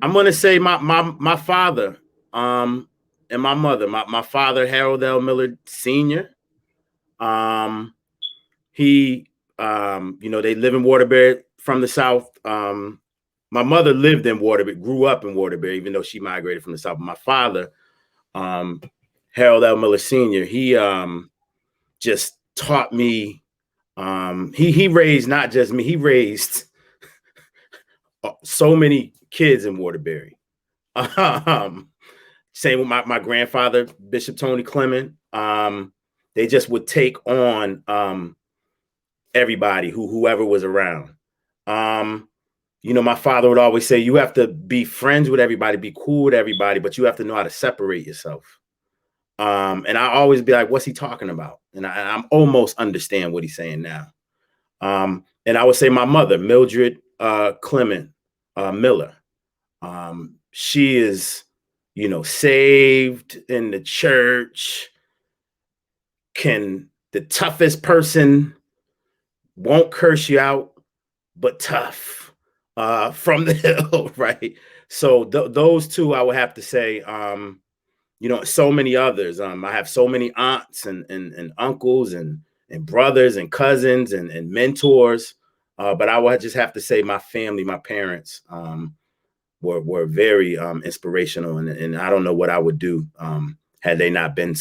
gonna say my father, and my mother. My father, Harold L. Miller Sr. He they live in Waterbury from the South. My mother lived in Waterbury, grew up in Waterbury, even though she migrated from the South. But my father, Harold L. Miller Sr., he just taught me. He raised not just me, he raised so many kids in Waterbury. Same with my grandfather, Bishop Tony Clement. They just would take on everybody whoever was around. My father would always say, you have to be friends with everybody, be cool with everybody, but you have to know how to separate yourself. And I always be like, what's he talking about? And I'm almost understand what he's saying now. And I would say my mother, Mildred Clement Miller. She is, saved in the church, the toughest person, won't curse you out, but tough from the hill, right? So those two, I would have to say, so many others. I have so many aunts and uncles and brothers and cousins and mentors. But I would just have to say my family, my parents were very inspirational. And I don't know what I would do had they not been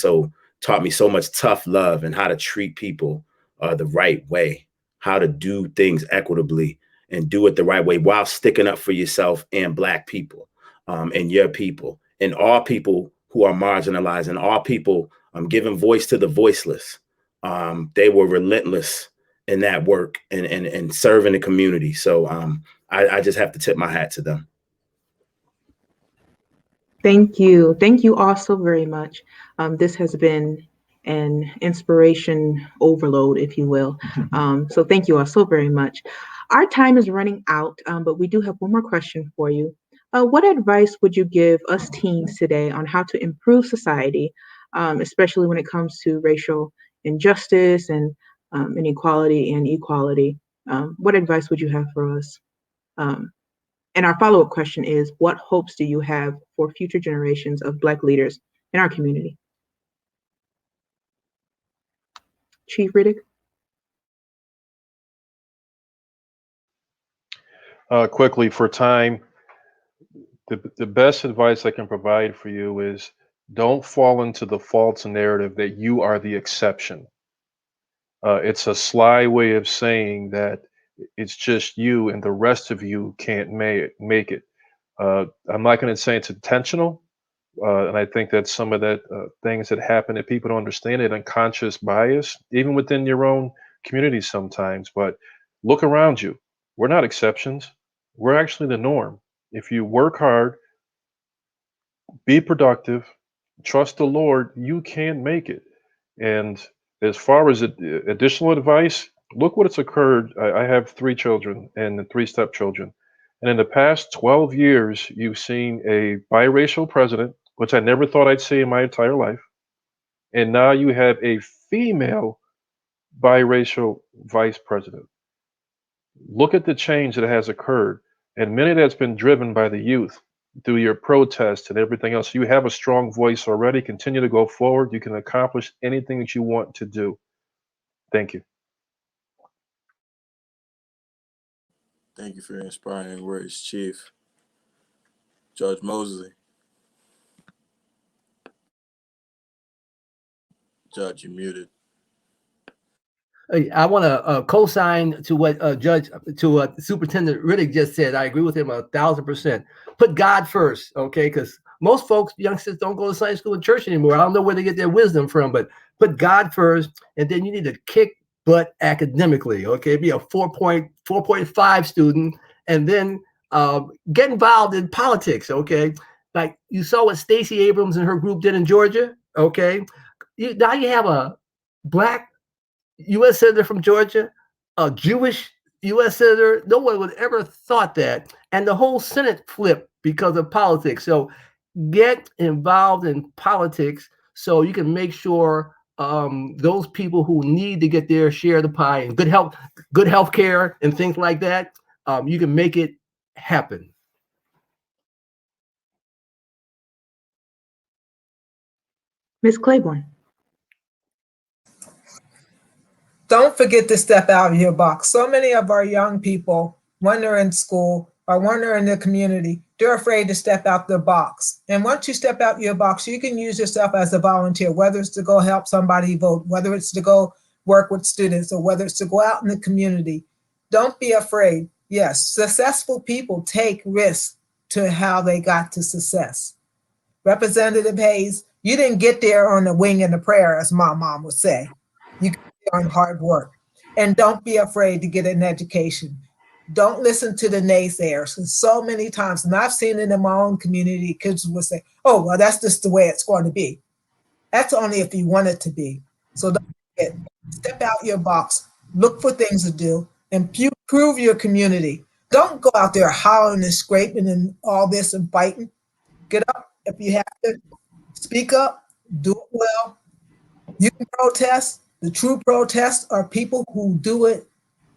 taught me so much tough love and how to treat people the right way, how to do things equitably and do it the right way while sticking up for yourself and Black people and your people and all people who are marginalized and all people giving voice to the voiceless. They were relentless in that work and serving the community. So I just have to tip my hat to them. Thank you. Thank you all so very much. This has been an inspiration overload, if you will. So thank you all so very much. Our time is running out, but we do have one more question for you. What advice would you give us teens today on how to improve society, especially when it comes to racial injustice and inequality and equality? What advice would you have for us? And our follow-up question is, what hopes do you have for future generations of Black leaders in our community? Chief Riddick? Quickly for time, the best advice I can provide for you is don't fall into the false narrative that you are the exception. It's a sly way of saying that it's just you and the rest of you can't make it. I'm not going to say it's intentional. And I think that some of that things that happen that people don't understand, it unconscious bias, even within your own community sometimes. But look around you. We're not exceptions. We're actually the norm. If you work hard, be productive, trust the Lord, you can make it. And as far as additional advice, look what has occurred. I have 3 children and 3 stepchildren. And in the past 12 years, you've seen a biracial president, which I never thought I'd see in my entire life. And now you have a female biracial vice president. Look at the change that has occurred. And many of that's been driven by the youth through your protests and everything else. You have a strong voice already. Continue to go forward. You can accomplish anything that you want to do. Thank you. Thank you for your inspiring words, Chief. Judge Mosley. Judge, you're muted. I want to co-sign to what Superintendent Riddick just said. I agree with him 1,000%. Put God first, okay? Because most folks, youngsters, don't go to Sunday school and church anymore. I don't know where they get their wisdom from, but put God first, and then you need to kick butt academically, okay? Be a 4.5 student, and then get involved in politics, okay? Like you saw what Stacey Abrams and her group did in Georgia, okay? Now you have a Black U.S. Senator from Georgia, a Jewish U.S. Senator. No one would ever thought that. And the whole Senate flipped because of politics. So get involved in politics so you can make sure those people who need to get their share of the pie and good health care and things like that, you can make it happen. Ms. Claiborne. Don't forget to step out of your box. So many of our young people, when they're in school or when they're in the community, they're afraid to step out their box. And once you step out your box, you can use yourself as a volunteer, whether it's to go help somebody vote, whether it's to go work with students, or whether it's to go out in the community. Don't be afraid. Yes, successful people take risks to how they got to success. Representative Hayes, you didn't get there on the wing and a prayer, as my mom would say. You got there on hard work. And don't be afraid to get an education. Don't listen to the naysayers. And so many times, and I've seen it in my own community, kids will say, oh, well, that's just the way it's going to be. That's only if you want it to be. So don't forget, step out your box, look for things to do, and improve your community. Don't go out there hollering and scraping and all this and fighting. Get up if you have to. Speak up, do it well. You can protest. The true protests are people who do it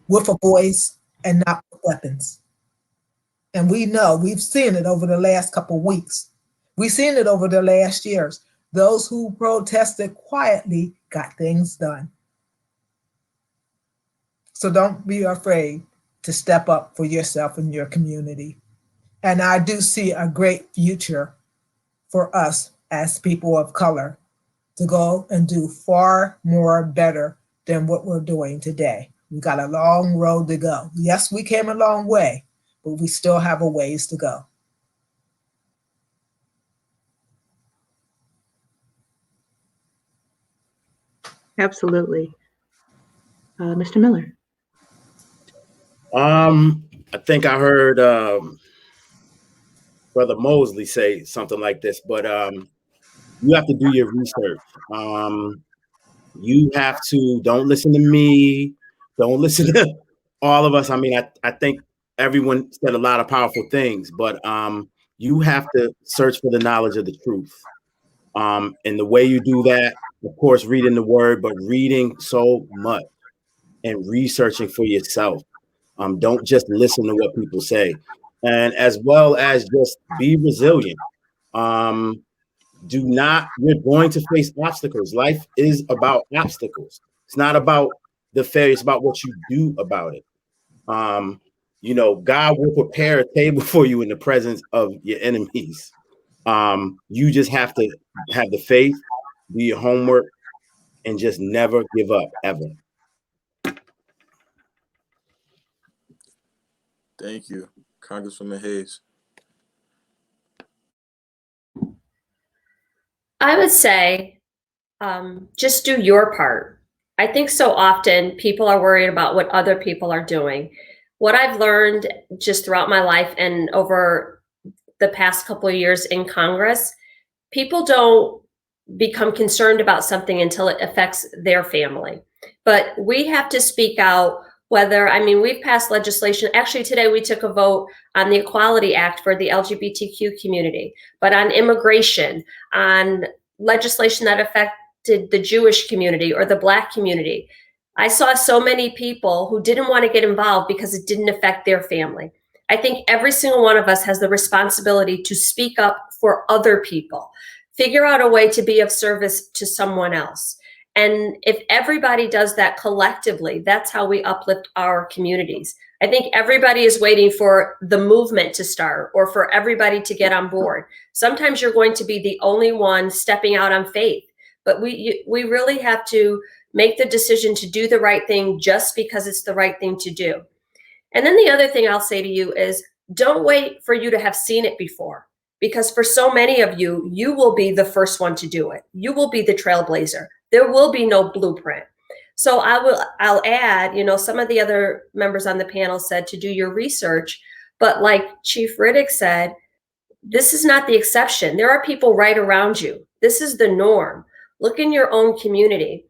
with a voice and not with weapons. And we know, we've seen it over the last couple of weeks. We've seen it over the last years. Those who protested quietly got things done. So don't be afraid to step up for yourself and your community. And I do see a great future for us as people of color to go and do far more better than what we're doing today. We got a long road to go. Yes, we came a long way, but we still have a ways to go. Absolutely. Mr. Miller. I think I heard Brother Mosley say something like this, but you have to do your research. You have to, don't listen to me, don't listen to all of us. I mean, I think everyone said a lot of powerful things, but you have to search for the knowledge of the truth. And the way you do that, of course, reading the word, but reading so much and researching for yourself. Don't just listen to what people say. And as well as just be resilient. You're going to face obstacles. Life is about obstacles. It's not about the failure, it's about what you do about it. God will prepare a table for you in the presence of your enemies. You just have to have the faith, do your homework, and just never give up, ever. Thank you, Congresswoman Hayes. I would say just do your part. I think so often people are worried about what other people are doing. What I've learned just throughout my life and over the past couple of years in Congress, people don't become concerned about something until it affects their family. But we have to speak out. We've passed legislation. Actually, today we took a vote on the Equality Act for the LGBTQ community, but on immigration, on legislation that affected the Jewish community or the Black community. I saw so many people who didn't want to get involved because it didn't affect their family. I think every single one of us has the responsibility to speak up for other people, figure out a way to be of service to someone else. And if everybody does that collectively, that's how we uplift our communities. I think everybody is waiting for the movement to start or for everybody to get on board. Sometimes you're going to be the only one stepping out on faith, but we really have to make the decision to do the right thing just because it's the right thing to do. And then the other thing I'll say to you is don't wait for you to have seen it before, because for so many of you, you will be the first one to do it. You will be the trailblazer. There will be no blueprint. So I'll add, some of the other members on the panel said to do your research, but like Chief Riddick said, this is not the exception. There are people right around you. This is the norm. Look in your own community.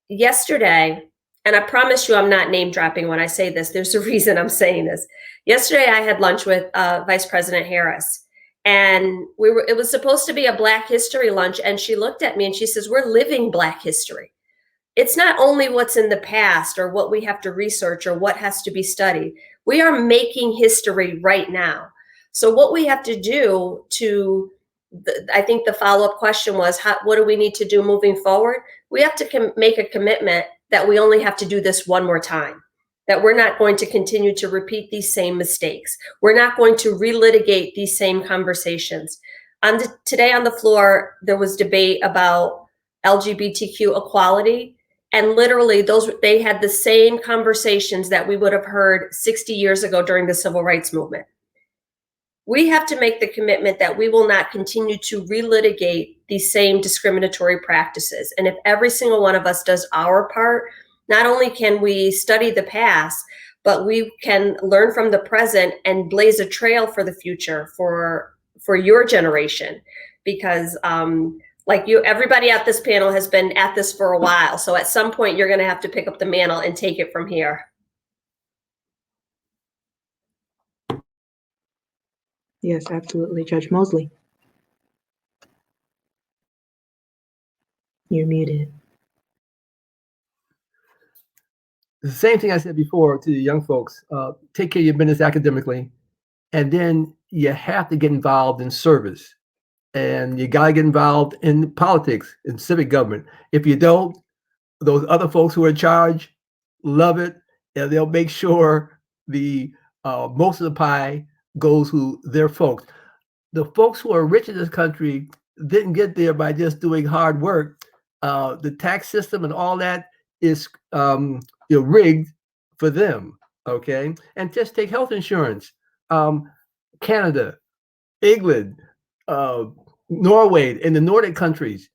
Yesterday, and I promise you I'm not name dropping when I say this, there's a reason I'm saying this. Yesterday I had lunch with Vice President Harris, And it was supposed to be a Black History lunch. And she looked at me and she says, we're living Black history. It's not only what's in the past or what we have to research or what has to be studied. We are making history right now. So what we have to do I think the follow-up question was, what do we need to do moving forward? We have to make a commitment that we only have to do this one more time, that we're not going to continue to repeat these same mistakes. We're not going to relitigate these same conversations. Today on the floor, there was debate about LGBTQ equality, and literally they had the same conversations that we would have heard 60 years ago during the Civil Rights Movement. We have to make the commitment that we will not continue to relitigate these same discriminatory practices. And if every single one of us does our part, not only can we study the past, but we can learn from the present and blaze a trail for the future for your generation. Because everybody at this panel has been at this for a while. So at some point, you're going to have to pick up the mantle and take it from here. Yes, absolutely. Judge Mosley. You're muted. The same thing I said before to the young folks, take care of your business academically, and then you have to get involved in service, and you got to get involved in politics, in civic government. If you don't, those other folks who are in charge love it, and they'll make sure the most of the pie goes to their folks. The folks who are rich in this country didn't get there by just doing hard work. The tax system and all that is rigged for them, okay? And just take health insurance. Canada, England, Norway, and the Nordic countries,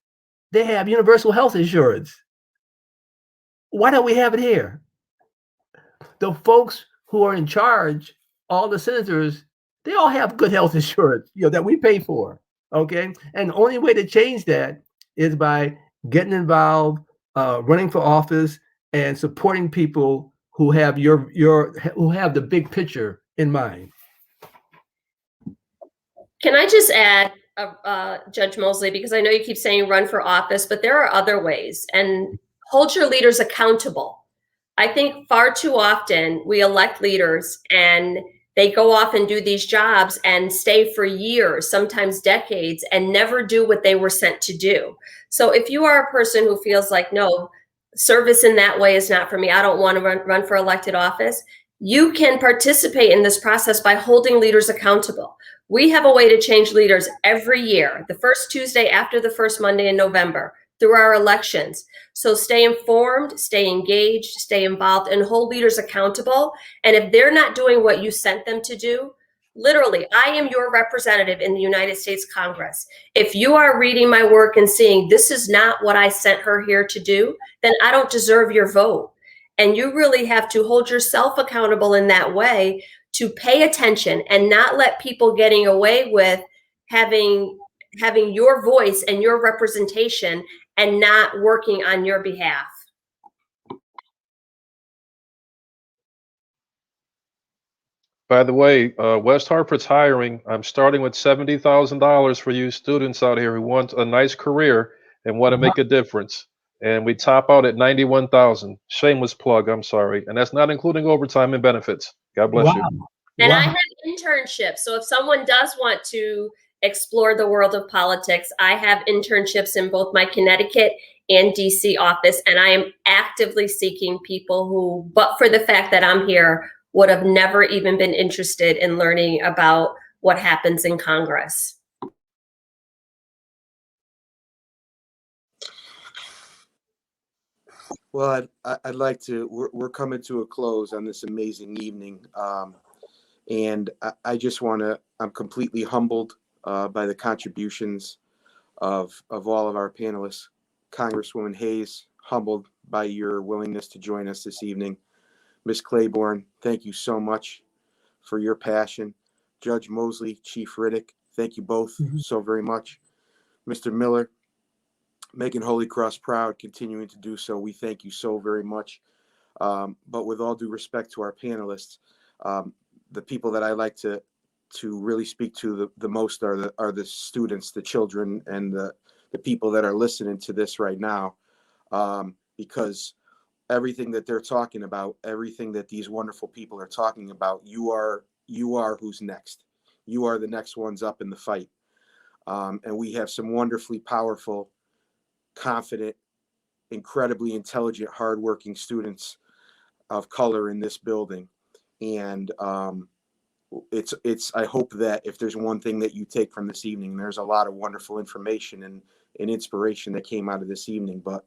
they have universal health insurance. Why don't we have it here? The folks who are in charge, all the senators, they all have good health insurance, that we pay for, okay? And the only way to change that is by getting involved, running for office, and supporting people who have who have the big picture in mind. Can I just add, Judge Mosley, because I know you keep saying run for office, but there are other ways, and hold your leaders accountable. I think far too often we elect leaders and they go off and do these jobs and stay for years, sometimes decades, and never do what they were sent to do. So if you are a person who feels like, no, service in that way is not for me, I don't want to run for elected office, you can participate in this process by holding leaders accountable. We have a way to change leaders every year, the first Tuesday after the first Monday in November, through our elections. So stay informed, stay engaged, stay involved, and hold leaders accountable. And if they're not doing what you sent them to do, literally, I am your representative in the United States Congress. If you are reading my work and seeing this is not what I sent her here to do, then I don't deserve your vote. And you really have to hold yourself accountable in that way, to pay attention and not let people getting away with having your voice and your representation and not working on your behalf. By the way, West Hartford's hiring. I'm starting with $70,000 for you students out here who want a nice career and want to make a difference. And we top out at $91,000. Shameless plug, I'm sorry. And that's not including overtime and benefits. God bless you. And I have internships. So if someone does want to explore the world of politics, I have internships in both my Connecticut and DC office. And I am actively seeking people who, but for the fact that I'm here, would have never even been interested in learning about what happens in Congress. Well, I'd like to, we're coming to a close on this amazing evening. And I just want to, I'm completely humbled by the contributions of all of our panelists. Congresswoman Hayes, humbled by your willingness to join us this evening. Ms. Claiborne, thank you so much for your passion. Judge Mosley, Chief Riddick, thank you both so very much. Mr. Miller, making Holy Cross proud, continuing to do so. We thank you so very much. But with all due respect to our panelists, the people that I like to really speak to the most are the students, the children, and the people that are listening to this right now, because everything that they're talking about, everything that these wonderful people are talking about, you are who's next. You are the next ones up in the fight. And we have some wonderfully powerful, confident, incredibly intelligent, hardworking students of color in this building. And I hope that if there's one thing that you take from this evening, there's a lot of wonderful information and inspiration that came out of this evening. But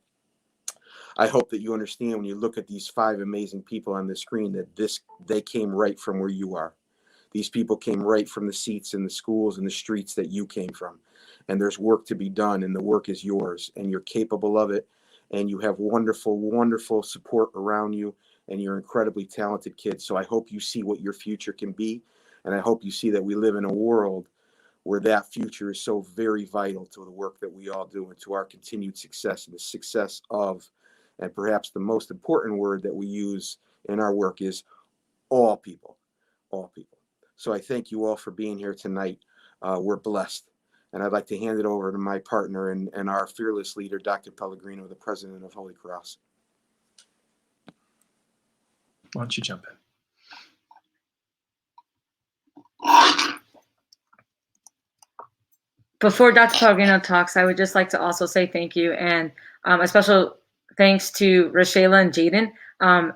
I hope that you understand when you look at these 5 amazing people on the screen that they came right from where you are. These people came right from the seats in the schools and the streets that you came from. And there's work to be done, and the work is yours, and you're capable of it. And you have wonderful, wonderful support around you, and you're incredibly talented kids. So I hope you see what your future can be. And I hope you see that we live in a world where that future is so very vital to the work that we all do and to our continued success and the success of, and perhaps the most important word that we use in our work is all people, all people. So I thank you all for being here tonight. We're blessed. And I'd like to hand it over to my partner and our fearless leader, Dr. Pellegrino, the president of Holy Cross. Why don't you jump in? Before Dr. Pellegrino talks, I would just like to also say thank you, and a special thanks to Rashayla and Jaden.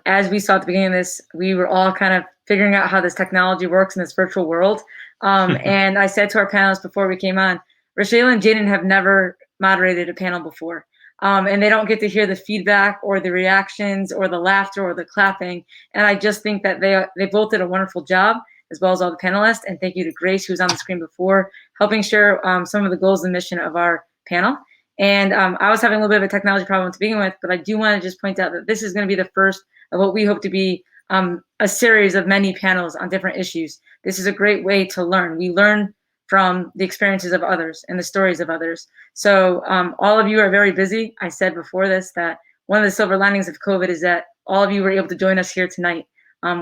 As we saw at the beginning of this, we were all kind of figuring out how this technology works in this virtual world. And I said to our panelists before we came on, Rashayla and Jaden have never moderated a panel before. And they don't get to hear the feedback or the reactions or the laughter or the clapping. And I just think that they both did a wonderful job, as well as all the panelists. And thank you to Grace, who was on the screen before, helping share some of the goals and mission of our panel. And I was having a little bit of a technology problem to begin with, but I do want to just point out that this is going to be the first of what we hope to be a series of many panels on different issues. This is a great way to learn. We learn from the experiences of others and the stories of others. So all of you are very busy. I said before this that one of the silver linings of COVID is that all of you were able to join us here tonight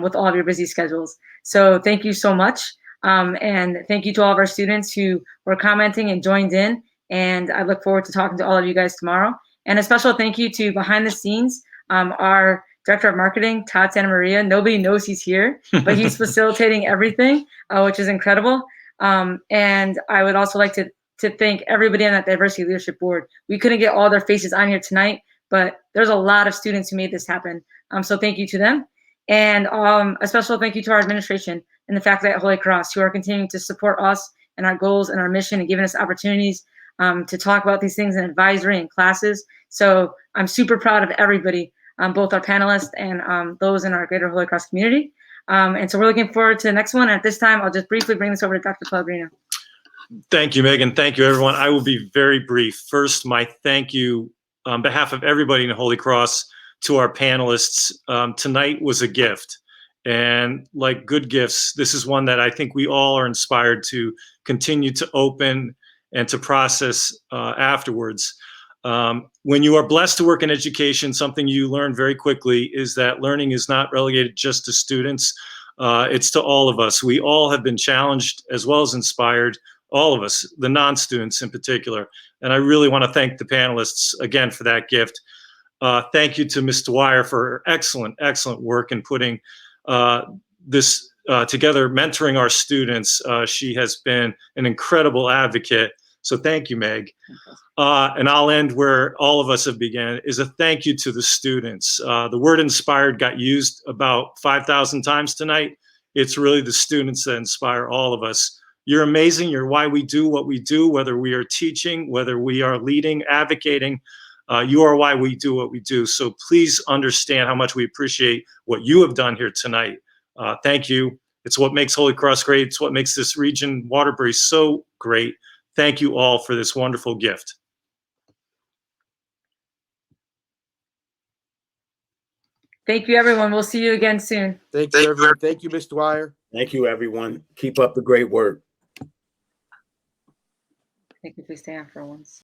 with all of your busy schedules. So thank you so much. And thank you to all of our students who were commenting and joined in. And I look forward to talking to all of you guys tomorrow. And a special thank you to behind the scenes, our Director of Marketing, Todd Santa Maria. Nobody knows he's here, but he's facilitating everything, which is incredible. And I would also like to thank everybody on that Diversity Leadership Board. We couldn't get all their faces on here tonight, but there's a lot of students who made this happen. So thank you to them. And a special thank you to our administration and the faculty at Holy Cross, who are continuing to support us and our goals and our mission and giving us opportunities to talk about these things in advisory and classes. So I'm super proud of everybody, both our panelists and those in our Greater Holy Cross community. And so we're looking forward to the next one. At this time, I'll just briefly bring this over to Dr. Pellegrino. Thank you, Megan. Thank you, everyone. I will be very brief. First, my thank you on behalf of everybody in Holy Cross to our panelists. Tonight was a gift. And like good gifts, this is one that I think we all are inspired to continue to open and to process afterwards. When you are blessed to work in education, something you learn very quickly is that learning is not relegated just to students. It's to all of us. We all have been challenged as well as inspired, all of us, the non-students in particular. And I really want to thank the panelists again for that gift. Thank you to Ms. Dwyer for her excellent, excellent work in putting this together, mentoring our students. She has been an incredible advocate. So thank you, Meg. And I'll end where all of us have begun, is a thank you to the students. The word inspired got used about 5,000 times tonight. It's really the students that inspire all of us. You're amazing. You're why we do what we do, whether we are teaching, whether we are leading, advocating. You are why we do what we do. So please understand how much we appreciate what you have done here tonight. Thank you. It's what makes Holy Cross great. It's what makes this region, Waterbury, so great. Thank you all for this wonderful gift. Thank you, everyone. We'll see you again soon. Thank you, everyone. Thank you, Ms. Dwyer. Thank you, everyone. Keep up the great work. Thank you. Please stay on for once.